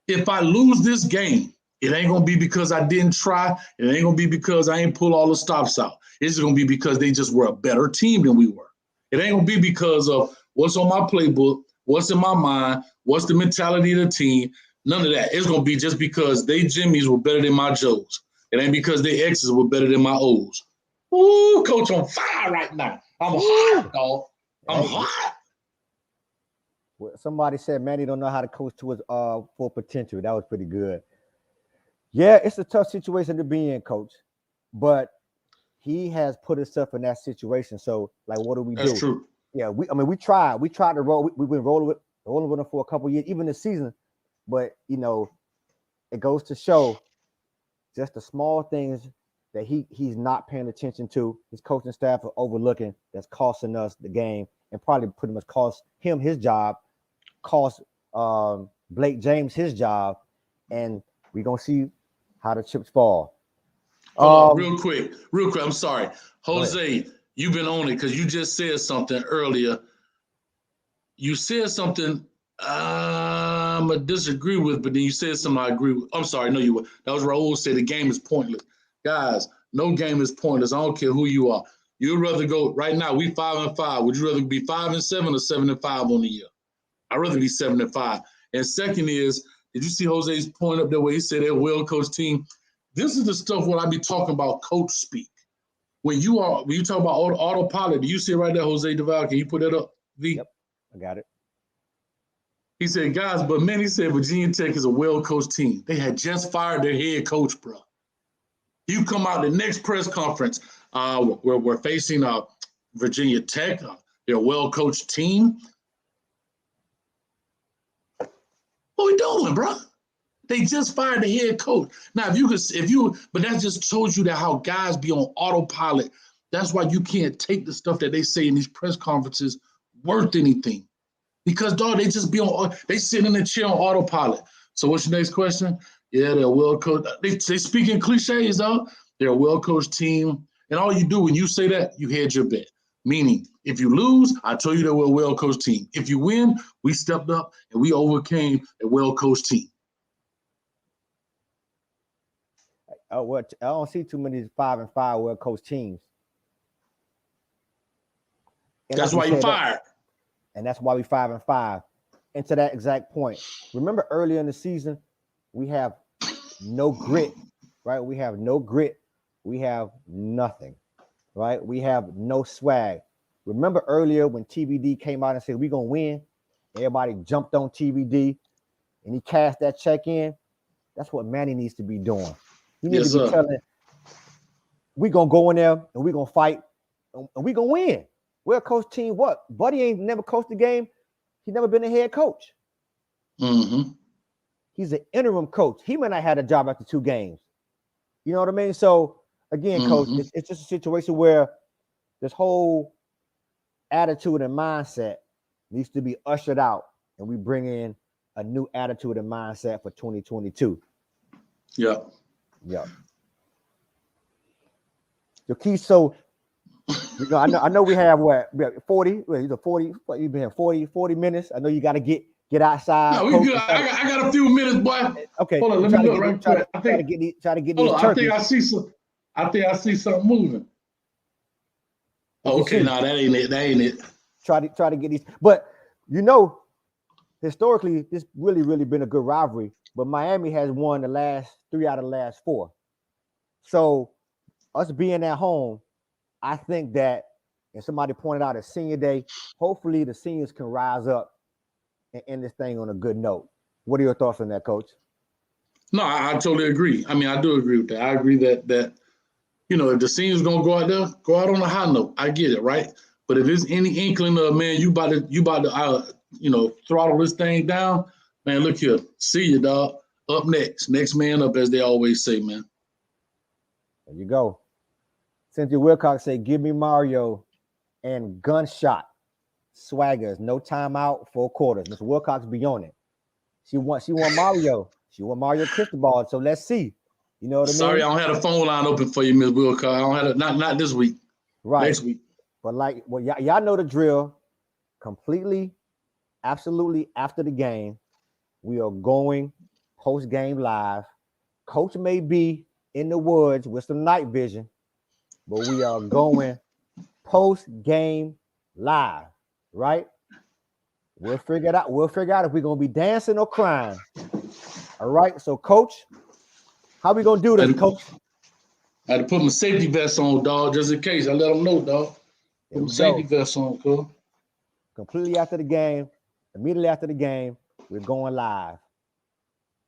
if I lose this game, it ain't going to be because I didn't try. It ain't going to be because I ain't pull all the stops out. It's going to be because they just were a better team than we were. It ain't going to be because of what's on my playbook, what's in my mind, what's the mentality of the team. None of that. It's going to be just because they Jimmys were better than my Joes. It ain't because they X's were better than my O's. Ooh, coach on fire right now. I'm hot, dog. I'm hot. Well, somebody said Manny don't know how to coach to his full potential. That was pretty good. Yeah, it's a tough situation to be in, coach. But he has put himself in that situation. So, like, what do we do? That's true. Yeah, we tried. We tried to roll. We've been rolling with him for a couple of years, even this season. But you know, it goes to show just the small things that he's not paying attention to. His coaching staff are overlooking. That's costing us the game and probably pretty much cost him his job, cost Blake James his job, and we're gonna see how the chips fall. Hold on, real quick. I'm sorry, Jose. You've been on it because you just said something earlier. You said something I'm gonna disagree with, but then you said something I agree with. I'm sorry, no, you were. That was Raul said the game is pointless. Guys, no game is pointless. I don't care who you are. You'd rather go right now. We 5-5. Would you rather be 5-7 or 7-5 on the year? I'd rather be 7-5. And second is, did you see Jose's point up there where he said they're a well-coached team? This is the stuff when I be talking about coach speak. When you talk about autopilot, do you see it right there, Jose Duval? Can you put that up, V? Yep, I got it. He said, guys, but Manny said Virginia Tech is a well-coached team. They had just fired their head coach, bro. You come out the next press conference, we're facing Virginia Tech. They're a well-coached team. What we doing, bro? They just fired the head coach. Now, but that just shows you that how guys be on autopilot. That's why you can't take the stuff that they say in these press conferences worth anything. Because, dog, they sit in the chair on autopilot. So what's your next question? Yeah, they're a well-coached. They speak in cliches, though. They're a well-coached team. And all you do when you say that, you hedge your bet. Meaning, if you lose, I told you they were a well-coached team. If you win, we stepped up and we overcame a well-coached team. I don't see too many 5-5 well-coached teams. And that's why you fired. And that's why we 5-5. And to that exact point, remember earlier in the season, we have no grit, right? We have no grit. We have nothing, right? We have no swag. Remember earlier when TBD came out and said, we're going to win? Everybody jumped on TBD and he cast that check in. That's what Manny needs to be doing. He needs to be telling, we're going to go in there and we're going to fight and we're going to win. We're a coach team. What? Buddy ain't never coached the game. He's never been a head coach. Mm-hmm. He's an interim coach. He might not have a job after 2 games. You know what I mean? So, again, coach, it's just a situation where this whole attitude and mindset needs to be ushered out, and we bring in a new attitude and mindset for 2022. Yeah. Yeah. The key, so I know we have 40. You've been 40 minutes. I know you got to get outside. No, we good. I got a few minutes, boy. Okay. Hold on, let me look right quick. Try to get these turkeys. I think I see something moving. Oh, okay, no, that ain't it. Try to get these, but historically, this really been a good rivalry. But Miami has won the last 3 out of the last 4. So us being at home, I think that, and somebody pointed out at senior day, hopefully the seniors can rise up and end this thing on a good note. What are your thoughts on that, Coach? No, I totally agree. I mean, I do agree with that. I agree that if the senior's gonna go out there, go out on a high note. I get it, right? But if there's any inkling of, man, you about to throttle this thing down, man, look here. See you, dog. Up next man up, as they always say, man. There you go. Cynthia Wilcox say, "Give me Mario and gunshot swaggers. No timeout, 4 quarters." Mr. Wilcox be on it. She want Mario. She want Mario Cristobal. So let's see. You know what I mean? Sorry, I don't have a phone line open for you, Ms. Wilcox. I don't have it. Not this week. Right. Next week. But y'all know the drill. Completely, absolutely after the game, we are going post-game live. Coach may be in the woods with some night vision, but we are going post-game live, right? We'll figure it out. We'll figure out if we're gonna be dancing or crying. All right. So, Coach, how we gonna do this, Coach? I had to put my safety vest on, dog, just in case. I let them know, dog. Put my safety vest on, cool. Completely after the game, immediately after the game, we're going live.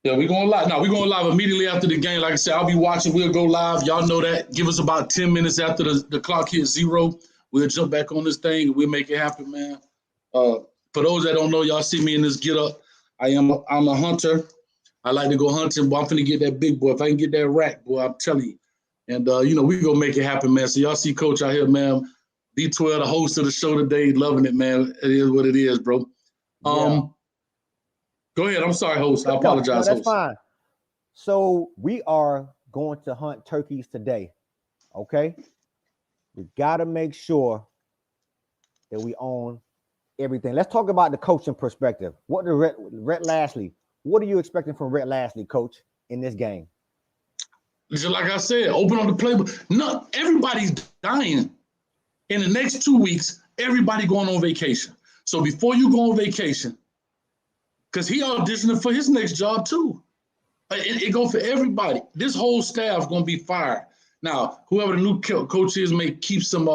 Yeah, we're going live. No, we're going live immediately after the game. Like I said, I'll be watching. We'll go live. Y'all know that. Give us about 10 minutes after the clock hits 0. We'll jump back on this thing and we'll make it happen, man. For those that don't know, y'all see me in this get up. I'm a hunter. I like to go hunting, but I'm finna get that big boy. If I can get that rack, boy, I'm telling you. And, we gonna make it happen, man. So y'all see Coach out here, man. B12, the host of the show today, loving it, man. It is what it is, bro. Go ahead. I'm sorry, host. I apologize, no, that's host. fine. So we are going to hunt turkeys today, okay? We got to make sure that we own everything. Let's talk about the coaching perspective. What the Rhett Lashley, what are you expecting from Rhett Lashley, Coach, in this game? Just like I said, open on the playbook. No, everybody's dying. In the next 2 weeks, everybody going on vacation. So before you go on vacation, because he auditioning for his next job too. It go for everybody. This whole staff going to be fired. Now, whoever the new coach is may keep some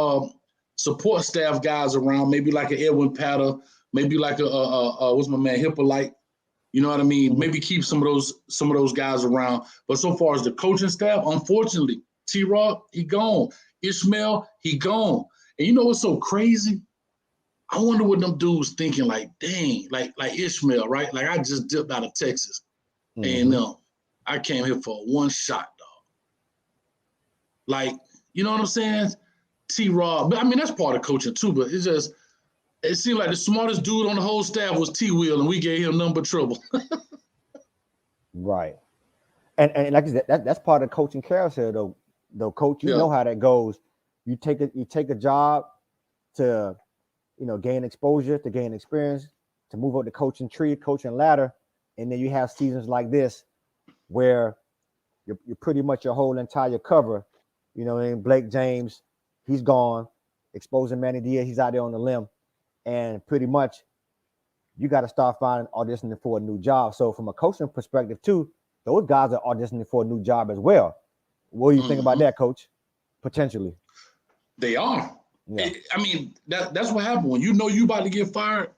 support staff guys around, maybe like an Edwin Patter, maybe like what's my man, Hippolyte. You know what I mean? Mm-hmm. Maybe keep some of those guys around. But so far as the coaching staff, unfortunately, T-Rob, he gone. Ishmael, he gone. And you know what's so crazy? I wonder what them dudes thinking, like, dang, like Ishmael, right? Like, I just dipped out of Texas. Mm-hmm. And I came here for one shot, dog. Like, you know what I'm saying? T-Rob. But, I mean, that's part of coaching, too. But it seemed like the smartest dude on the whole staff was T-Will, and we gave him nothing but trouble. Right. And like I said, that's part of coaching carousel, though, Coach, you know how that goes. You take a job to, gain exposure, to gain experience, to move up the coaching tree, coaching ladder, and then you have seasons like this where you're pretty much your whole entire cover. You know, and Blake James, he's gone, exposing Manny Diaz, he's out there on the limb, and pretty much you got to start auditioning for a new job. So from a coaching perspective too, those guys are auditioning for a new job as well. What do you think about that, Coach? Potentially. They are. Yeah. I mean, that's what happened. When you know you about to get fired,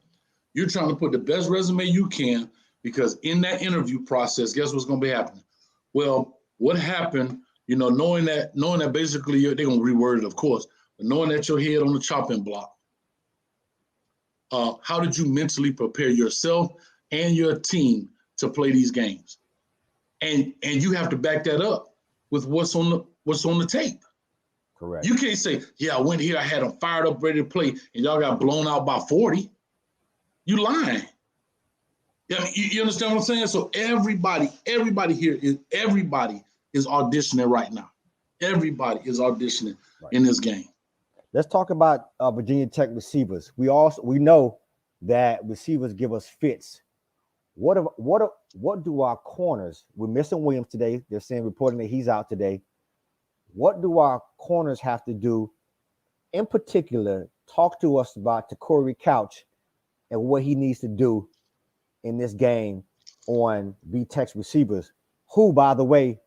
you're trying to put the best resume you can, because in that interview process, guess what's going to be happening? Well, what happened, knowing that basically they're going to reword it, of course, but knowing that your head on the chopping block, how did you mentally prepare yourself and your team to play these games? And you have to back that up with what's on the tape. Correct. You can't say, yeah, I went here, I had them fired up, ready to play, and y'all got blown out by 40. You lying. I mean, you understand what I'm saying? So everybody here is auditioning right now. Everybody is auditioning in this game. Let's talk about Virginia Tech receivers. We know that receivers give us fits. What do our corners? We're missing Williams today. They're saying reporting that he's out today. What do our corners have to do? In particular, talk to us about Corey Couch and what he needs to do in this game on V-Tech's receivers, who, by the way,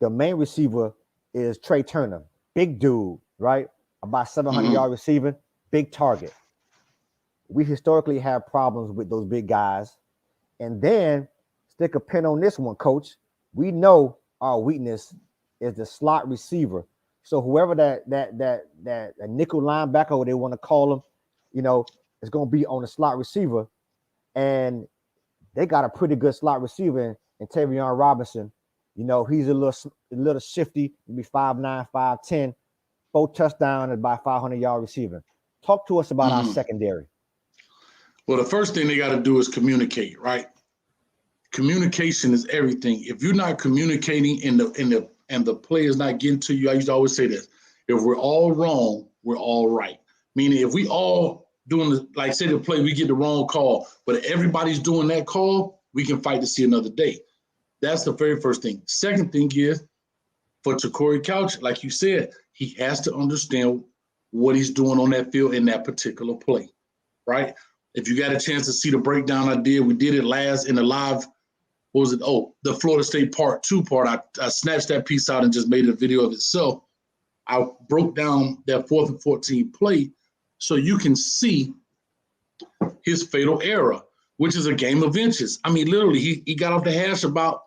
the main receiver is Trey Turner. Big dude, right? About 700 yard receiving, big target. We historically have problems with those big guys. And then stick a pin on this one, Coach. We know our weakness is the slot receiver. So whoever that a nickel linebacker, or they want to call him, is going to be on the slot receiver, and they got a pretty good slot receiver in Tavion Robinson. He's a little shifty, maybe 5'9", 5'10", 4 touchdowns, and about 500-yard receiver. Talk to us about our secondary. Well, the first thing they got to do is communicate, right? Communication is everything. If you're not communicating and the play is not getting to you, I used to always say this: if we're all wrong, we're all right. Meaning, if we all doing like say the play, we get the wrong call, but everybody's doing that call, we can fight to see another day. That's the very first thing. Second thing is, for Corey Couch, like you said, he has to understand what he's doing on that field in that particular play, right? If you got a chance to see the breakdown we did it last in the live. What was it? Oh, the Florida State part 2 part. I snatched that piece out and just made a video of itself. I broke down that 4th and 14 play so you can see his fatal error, which is a game of inches. I mean, literally, he got off the hash about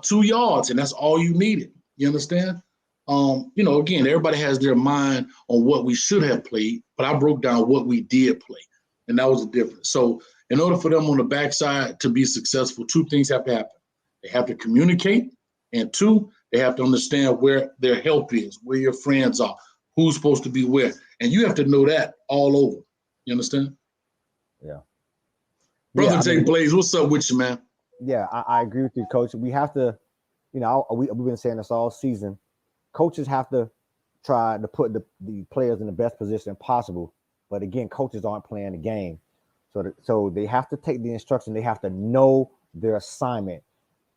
2 yards, and that's all you needed. You understand? Again, everybody has their mind on what we should have played, but I broke down what we did play, and that was the difference. So in order for them on the backside to be successful, 2 things have to happen. They have to communicate, and 2, they have to understand where their help is, where your friends are, who's supposed to be where. And you have to know that all over. You understand? Yeah. Brother Jay Blaze, what's up with you, man? Yeah, I agree with you, Coach. We have to, we've been saying this all season. Coaches have to try to put the players in the best position possible. But again, coaches aren't playing the game. So they have to take the instruction. They have to know their assignment.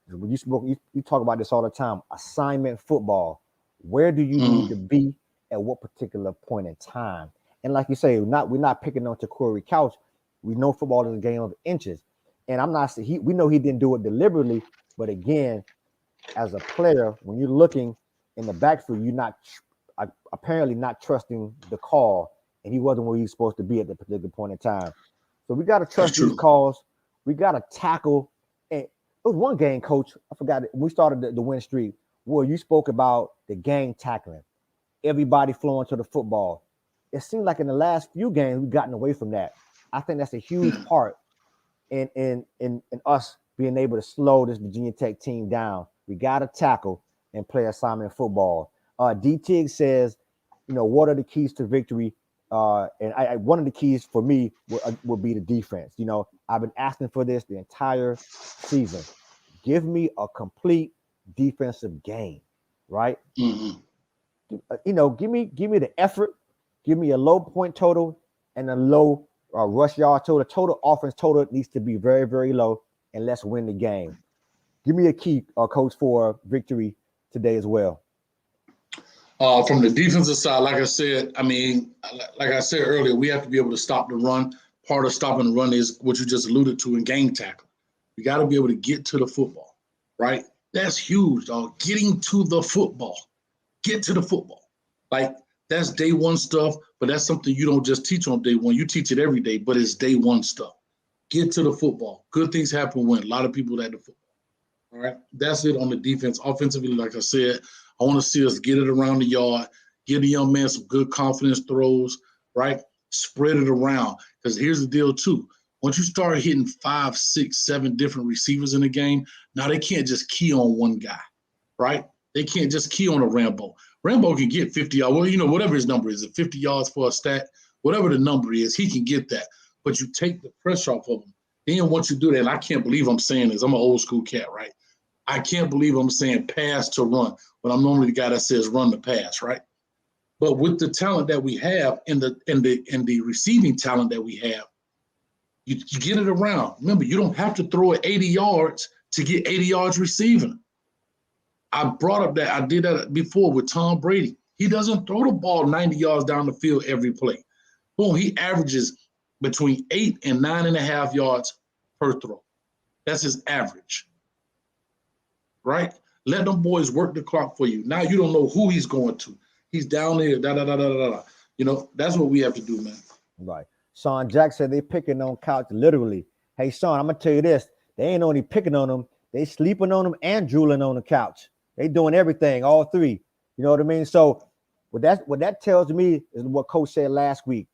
When you talk about this all the time. Assignment football. Where do you need to be at what particular point in time? And like you say, we're not picking on Corey Couch. We know football is a game of inches. And I'm not saying we know he didn't do it deliberately, but again, as a player, when you're looking in the backfield, you're not apparently not trusting the call, and he wasn't where he was supposed to be at the particular point in time. So we got to trust these calls. We got to tackle. And it was one game, Coach. I forgot it. We started the win streak where you spoke about the gang tackling, everybody flowing to the football. It seemed like in the last few games we've gotten away from that. I think that's a huge part in us being able to slow this Virginia Tech team down. We got to tackle and play assignment football. D. Tig says, what are the keys to victory? And one of the keys for me would be the defense. I've been asking for this the entire season. Give me a complete defensive game, right? Mm-hmm. Give me the effort. Give me a low point total and a low rush yard total. Total offense total needs to be very, very low, and let's win the game. Give me a key, Coach, for victory today as well. From the defensive side, like I said earlier, we have to be able to stop the run. Part of stopping the run is what you just alluded to in gang tackle. We got to be able to get to the football, right? That's huge, dog. Getting to the football. Get to the football. Like, that's day one stuff, but that's something you don't just teach on day one. You teach it every day, but it's day one stuff. Get to the football. Good things happen when a lot of people at the football. All right? That's it on the defense. Offensively, like I said, I want to see us get it around the yard, give the young man some good confidence throws, right? Spread it around. Because here's the deal, too. Once you start hitting 5, 6, 7 different receivers in the game, now they can't just key on one guy, right? They can't just key on a Rambo. Rambo can get 50 yards. Well, whatever his number is, 50 yards for a stat, whatever the number is, he can get that. But you take the pressure off of him. Then once you do that, and I can't believe I'm saying this. I'm an old school cat, right? I can't believe I'm saying pass to run, but I'm normally the guy that says run to pass, right? But with the talent that we have and the receiving talent that we have, you get it around. Remember, you don't have to throw it 80 yards to get 80 yards receiving. I brought up that I did that before with Tom Brady. He doesn't throw the ball 90 yards down the field every play. Boom, he averages between 8 and 9.5 yards per throw. That's his average. Right? Let them boys work the clock for you. Now you don't know who he's going to. He's down there, that's what we have to do, man. Right. Sean Jack said they're picking on Couch literally. Hey, Sean, I'm going to tell you this. They ain't only picking on him. They sleeping on them and drooling on the couch. They doing everything, all three. You know what I mean? So what that tells me is what Coach said last week.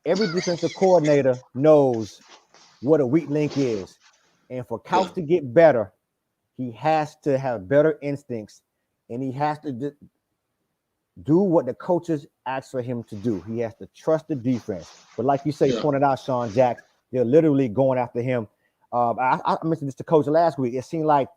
Every defensive coordinator knows what a weak link is. And for Couch to get better, he has to have better instincts, and he has to do what the coaches ask for him to do. He has to trust the defense. But like you say, pointed out, Sean Jackson, they're literally going after him. I mentioned this to Coach last week. It seemed like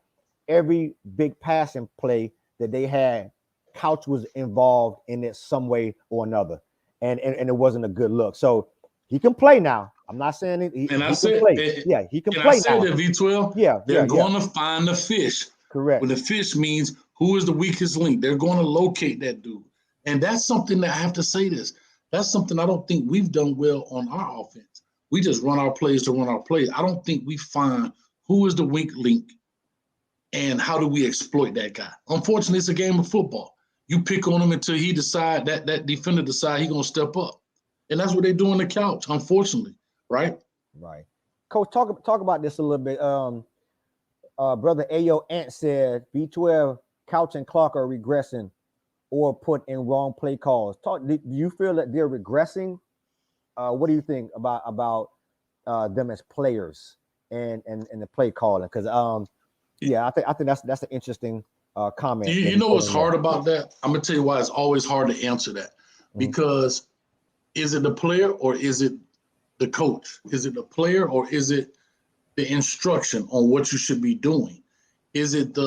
every big passing play that they had, Couch was involved in it some way or another. And it wasn't a good look. So he can play now. I'm not saying he can play. He can play now. That V12. They're going to find the fish. Correct. When the fish means who is the weakest link, they're going to locate that dude. And that's something that I have to say this. That's something I don't think we've done well on our offense. We just run our plays to run our plays. I don't think we find who is the weak link and how do we exploit that guy. Unfortunately, it's a game of football. You pick on him until he decide that defender decide he's gonna step up, and that's what they do on the couch. Unfortunately, right? Right. Coach, talk about this a little bit. Brother Ayo Ant said V12, Couch, and Clark are regressing or put in wrong play calls. Do you feel that they're regressing? What do you think about them as players and the play calling? Because I think that's an interesting comment. You know what's hard about that? I'm gonna tell you why it's always hard to answer that. Because is it the player or is it the coach? Is it the player or is it the instruction on what you should be doing? Is it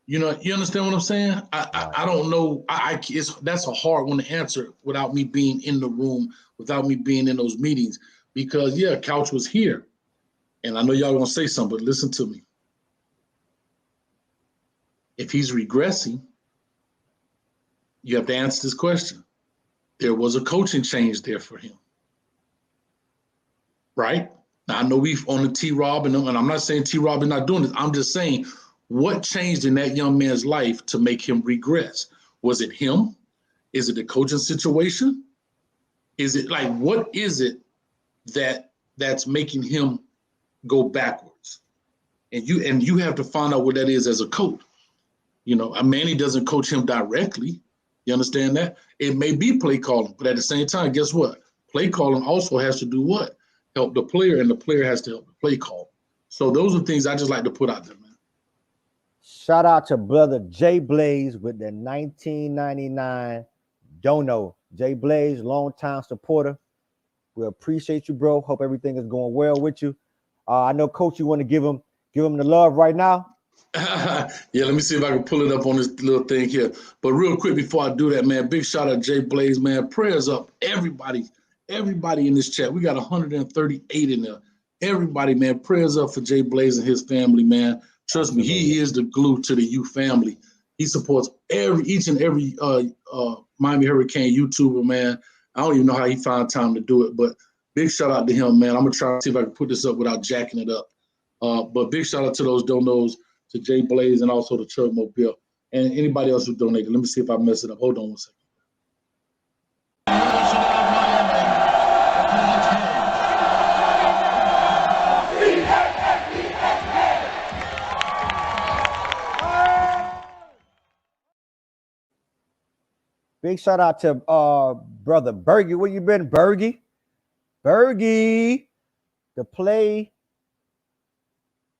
you understand what I'm saying? I don't know. That's a hard one to answer without me being in the room, without me being in those meetings. Because Couch was here, and I know y'all gonna say something, but listen to me. If he's regressing, you have to answer this question. There was a coaching change there for him, right? Now, I know we've on the T-Rob, and I'm not saying T-Rob is not doing this. I'm just saying what changed in that young man's life to make him regress? Was it him? Is it the coaching situation? Is it what is it that's making him go backwards? And you have to find out what that is as a coach. Manny doesn't coach him directly. You understand that? It may be play calling, but at the same time, guess what? Play calling also has to do what? Help the player, and the player has to help the play call. So those are things I just like to put out there, man. Shout out to brother Jay Blaze with the 1999 dono. Jay Blaze, longtime supporter. We appreciate you, bro. Hope everything is going well with you. I know, Coach, you want to give him the love right now. Let me see if I can pull it up on this little thing here. But real quick before I do that, man, big shout out Jay Blaze, man. Prayers up, everybody in this chat. We got 138 in there. Everybody, man, prayers up for Jay Blaze and his family, man. Trust me, he is the glue to the U family. He supports each and every Miami Hurricane YouTuber, man. I don't even know how he found time to do it, but big shout out to him, man. I'm gonna try to see if I can put this up without jacking it up. But big shout out to those donos, to Jay Blaze and also to Chug Mobile and anybody else who donated. Let me see if I mess it up. Hold on one second. Big shout out to brother Bergie. Where you been, Bergie? Bergie,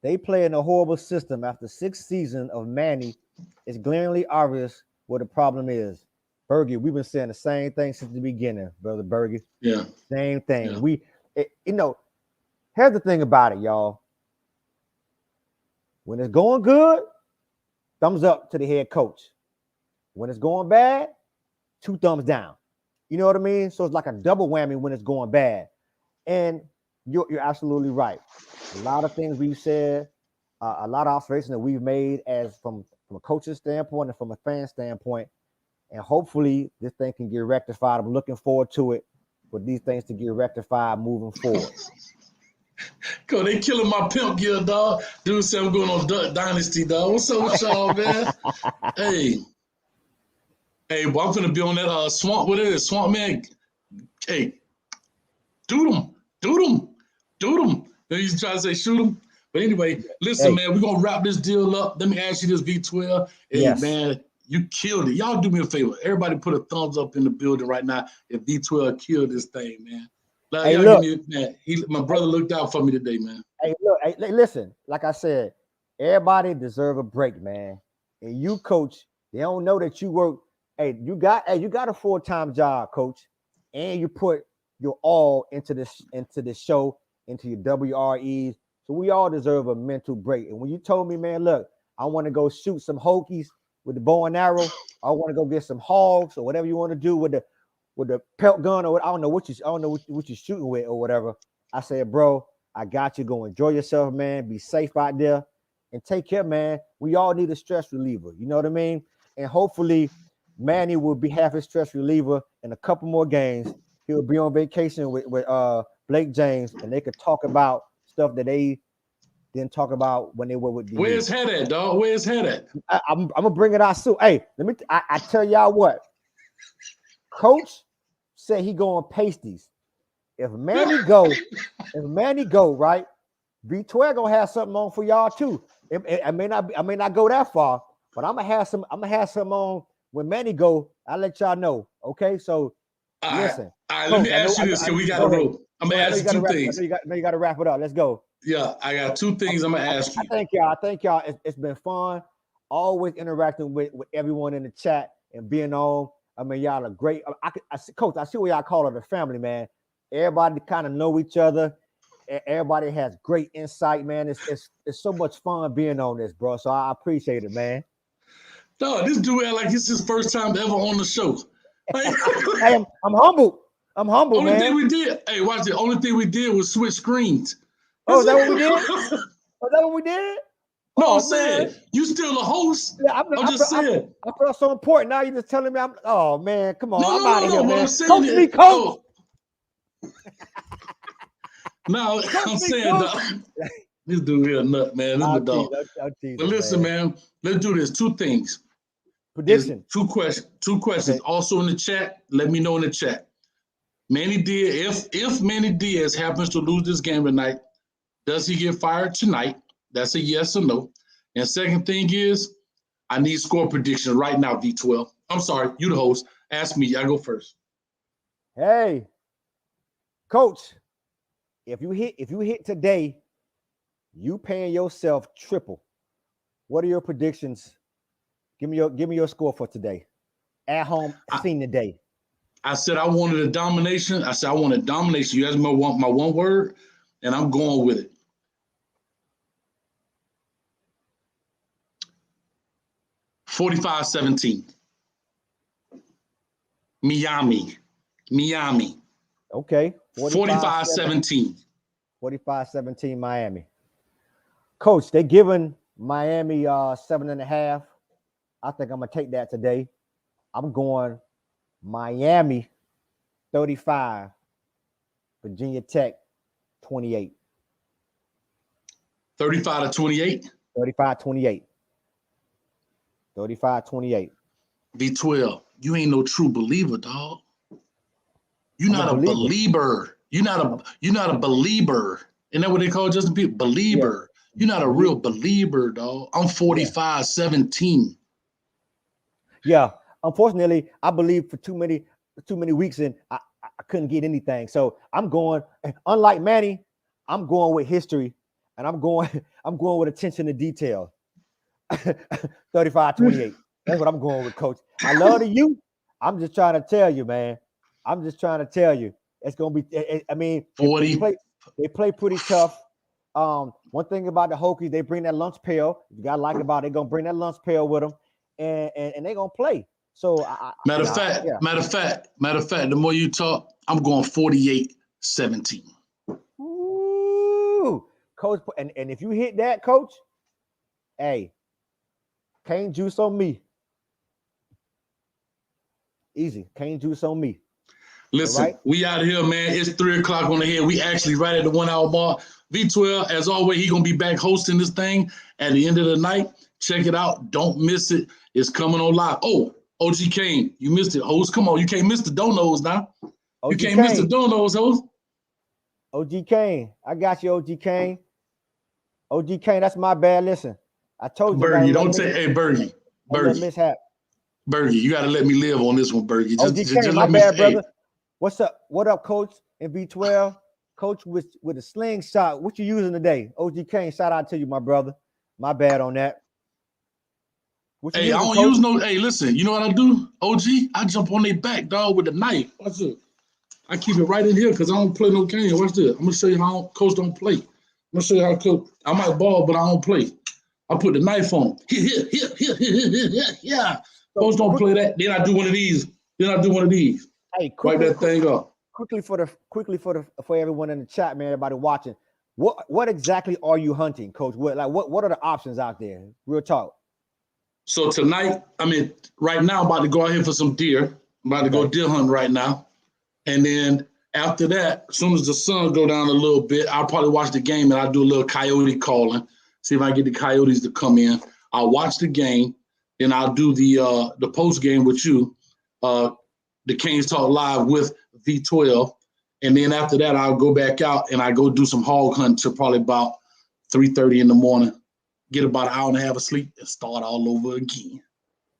they play in a horrible system. After 6 seasons of Manny, it's glaringly obvious what the problem is. Bergie, we've been saying the same thing since the beginning, brother Bergie. Yeah. Same thing. Yeah. Here's the thing about it, y'all. When it's going good, thumbs up to the head coach. When it's going bad, 2 thumbs down. You know what I mean? So it's like a double whammy when it's going bad. And you're absolutely right. A lot of things we've said, a lot of observations that we've made as from a coach's standpoint and from a fan standpoint. And hopefully this thing can get rectified. I'm looking forward to it for these things to get rectified moving forward. Cause they killing my pimp gear, dog. Dude said I'm going on Duck Dynasty, dog. What's up with y'all, man? Hey, boy, I'm finna be on that swamp. What is it? Swamp man. Hey, doot 'em. They used to try to say shoot 'em. But anyway, listen, man, we're gonna wrap this deal up. Let me ask you this, V12. Hey, Yes. man, you killed it. Y'all do me a favor. Everybody put a thumbs up in the building right now if V12 killed this thing, man. Like, Hey, y'all look. give me, man, my brother looked out for me today, man. Hey, look, hey, listen, like I said, everybody deserve a break, man. And you, coach, they don't know that you work. Hey, you got a full-time job, coach, and you put your all into this show, into your WREs. So we all deserve a mental break. And when you told me, man, look, I want to go shoot some Hokies with the bow and arrow, I want to go get some hogs or whatever you want to do with the pelt gun, or I don't know what you're shooting with or whatever. I said, bro, I got you. Go enjoy yourself, man. Be safe out there and take care, man. We all need a stress reliever. You know what I mean? And hopefully Manny will be half his stress reliever in a couple more games. He'll be on vacation with Blake James, and they could talk about stuff that they didn't talk about when they were with the Where's head at, dog? Where's head at? I'm gonna bring it out soon. Hey, I tell y'all what. Coach said he going pasties. If Manny go, right, V12 gonna have something on for y'all too. I may not go that far, but I'm gonna have some on when Manny go. I'll let y'all know. Okay, so listen. All right, let me ask you this, because we got to roll. I'm gonna ask you two things. You got to wrap it up. Let's go. Yeah, I got two things I'm gonna ask you. Thank y'all. It's been fun. Always interacting with everyone in the chat and being on. I mean, y'all are great. Coach, I see what y'all call it a family, man. Everybody kind of know each other. Everybody has great insight, man. It's so much fun being on this, bro. So I appreciate it, man. No, this dude act like it's his first time ever on the show. Hey, I'm humbled. Only man. thing we did, hey, watch it. Only thing we did was switch screens. Oh, is that what we did? No, I'm saying you still the host. Yeah, I'm just saying. I feel so important. Now you're just telling me oh man, come on. I'm out of here, What man. I'm saying is, coach. No, I'm saying this dude here nut, man. This is dog. But listen, man, let's do this. Two things. Prediction. Two questions. Okay. Also in the chat, let me know in the chat. Manny Diaz, if Manny Diaz happens to lose this game tonight, does he get fired tonight? That's a yes or no. And second thing is, I need score prediction right now, V12. I'm sorry, you the host. Ask me. I go first. Hey, coach, if you hit today, you paying yourself triple. What are your predictions? Give me your score for today. At home, senior day. I said I wanted a domination. I said I wanted domination. You asked me my one word, and I'm going with it. $45-17. Miami. Okay. 45-17. 45-17 Miami. Coach, they giving Miami 7.5. I think I'm gonna take that today. I'm going Miami 35, Virginia Tech 28. 35-28. 35-28. 35-28. V12, you ain't no true believer, dog. You're not a believer. You're not a believer. Isn't that what they call Justin People? Believer. Yeah. You're not a real believer, dog. I'm 45-17. Yeah. Unfortunately, I believe for too many weeks and I couldn't get anything. So I'm going, unlike Manny, I'm going with history and I'm going with attention to detail. 35-28. That's what I'm going with, coach. I love the youth. I'm just trying to tell you, man. It's gonna be. I mean, 40. They play pretty tough. One thing about the Hokies, they bring that lunch pail. You gotta like about it. They're gonna bring that lunch pail with them, and they're gonna play. So, matter of fact, the more you talk, I'm going 48-17. Ooh, coach, and if you hit that, coach, hey, cane juice on me. Easy, cane juice on me. Listen, right? We out of here, man. It's 3:00 on the head. We actually right at the 1 hour mark. V12, as always, he gonna be back hosting this thing at the end of the night. Check it out. Don't miss it. It's coming on live. Oh, OG Kane, you missed it, host. Come on, you can't miss the donos now. You can't miss the donos, host. OG Kane, I got you, OG Kane. OG Kane, that's my bad. Listen, I told you. Bergie, don't take. Hey, Bergie. A little mishap. Bergie, you got to let me live on this one, Bergie. OG Kane, my bad, brother. What's up? What up, Coach in V12? Coach with a slingshot. What you using today? OG Kane, shout out to you, my brother. My bad on that. Hey, I don't use no. Hey, listen, you know what I do? OG, I jump on their back, dog, with a knife. Watch this. I keep it right in here because I don't play no game. Watch this. I'm gonna show you how Coach don't play. I'm gonna show you how Coach. I might ball, but I don't play. I put the knife on. Yeah. Coach don't play that. Then I do one of these. Hey, wipe that thing up. Quickly for everyone in the chat, man, everybody watching. What exactly are you hunting, Coach? What are the options out there? Real talk. So tonight, right now, I'm about to go out here for some deer. I'm about to go deer hunting right now. And then after that, as soon as the sun go down a little bit, I'll probably watch the game and I'll do a little coyote calling. See if I can get the coyotes to come in. I'll watch the game. Then I'll do the post game with you. The Canes Talk Live with V12. And then after that, I'll go back out and I go do some hog hunting till probably about 3:30 in the morning. Get about an hour and a half of sleep and start all over again.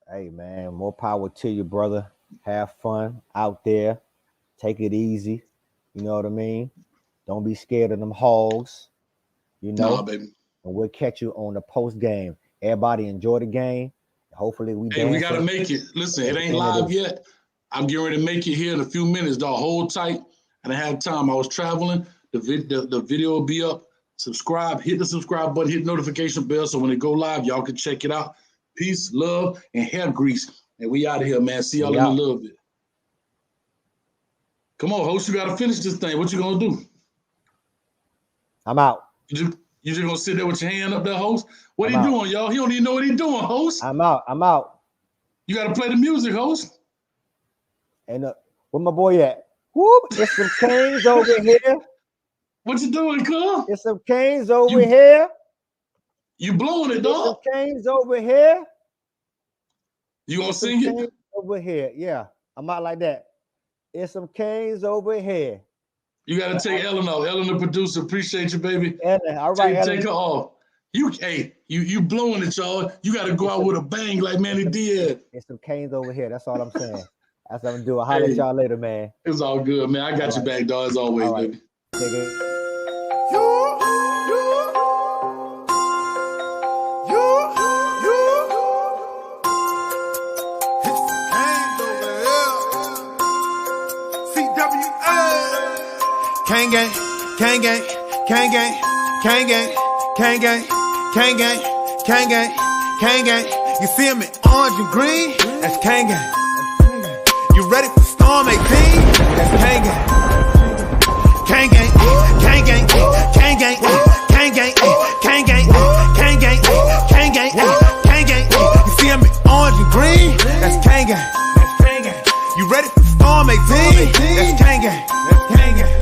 Hey, man, more power to you, brother. Have fun out there. Take it easy. You know what I mean? Don't be scared of them hogs. You know? Nah, baby. And we'll catch you on the post game. Everybody enjoy the game. Hopefully we we got to make it. Listen, it ain't live yet. I'm getting ready to make it here in a few minutes, dog. Hold tight. And I have time. I was traveling. The video will be up. Subscribe, hit the subscribe button, hit the notification bell so when it go live, y'all can check it out. Peace, love, and hair grease. And we out of here, man. See y'all in a little bit. Come on, host. You got to finish this thing. What you going to do? I'm out. You just going to sit there with your hand up there, host? What he doing, y'all? He don't even know what he doing, host. I'm out. You got to play the music, host. And where my boy at? Whoop, it's some Canes over here. What you doing, cuz? There's some Canes over here. You blowing it, dog. There's some Canes over here. You gonna sing it? Over here, yeah. I'm out like that. There's some Canes over here. You gotta take Ellen off. Ellen, the producer, appreciate you, baby. Ellen, all right, take her off. You blowing it, y'all. You gotta go out with a bang like Manny Diaz. There's some Canes over here. That's all I'm saying. That's what I'm gonna do. I'll holler at y'all later, man. It's all good, man. I got you back, dog, as always, baby. Take it. Kane gang, Kane gang, Kane gang, Kane gang, Kane gang, Kane gang, Kane gang, Kane gang. You see him in orange and green? That's Kane gang. You ready for Storm 18? That's Kane gang. Kane gang, Kane gang, Kane gang, Kane gang, Kane gang, Kane gang, Kane gang, Kane gang. You see him in orange and green? That's Kane gang. You ready for Storm 18? That's Kane gang. Kane gang.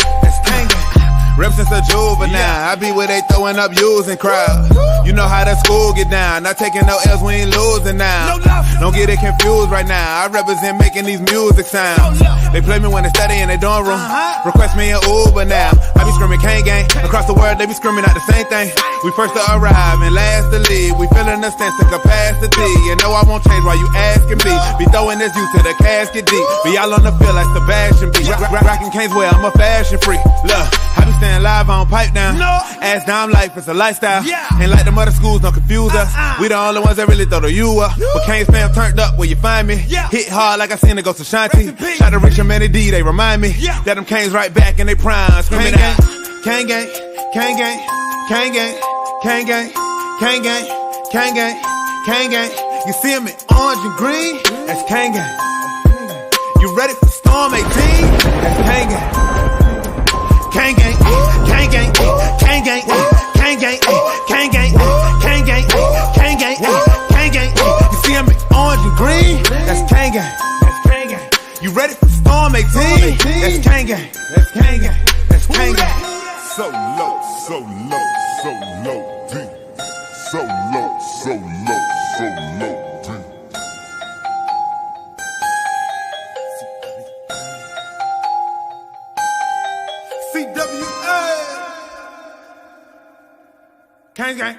Rep since a juvenile, I be where they throwing up using crowds. You know how that school get down, not taking no L's, we ain't losing now. Don't get it confused right now, I represent making these music sounds. They play me when they study in their dorm room, request me an Uber now. I be screaming Kane gang, across the world they be screaming out the same thing. We first to arrive and last to leave, we filling the sense of capacity. You know I won't change while you asking me, be throwing this you to the casket deep. Be all on the field like Sebastian B. Rockin' Cane's well, I'm a fashion freak. Look, I be staying live on pipe down. Ass down life, it's a lifestyle. Ain't like the other schools, don't confuse us. We the only ones that really throw the U up. But Cane's fam turned up where you find me. Hit hard like I seen it go to Shanti. Try to reach a Manny D, they remind me that them Canes right back in they prime. Screaming out, Kane gang, Kane gang, Kane gang, Kane gang, Kane gang, Kane gang, Kane gang. You see him in orange and green? That's Kane gang. You ready for Storm 18? That's Kane gang. Kane gang, Kane gang, Kane gang, Kane gang, Kane gang, Kane gang, Kane gang, Kane gang. You see him in orange and green? That's Kane gang. That's Kane gang. You ready for Storm 18? That's Kane gang. That's Kane gang. That's Kane gang. So low, so low, so low, deep. So low, so low, so low, deep. Gang, gang.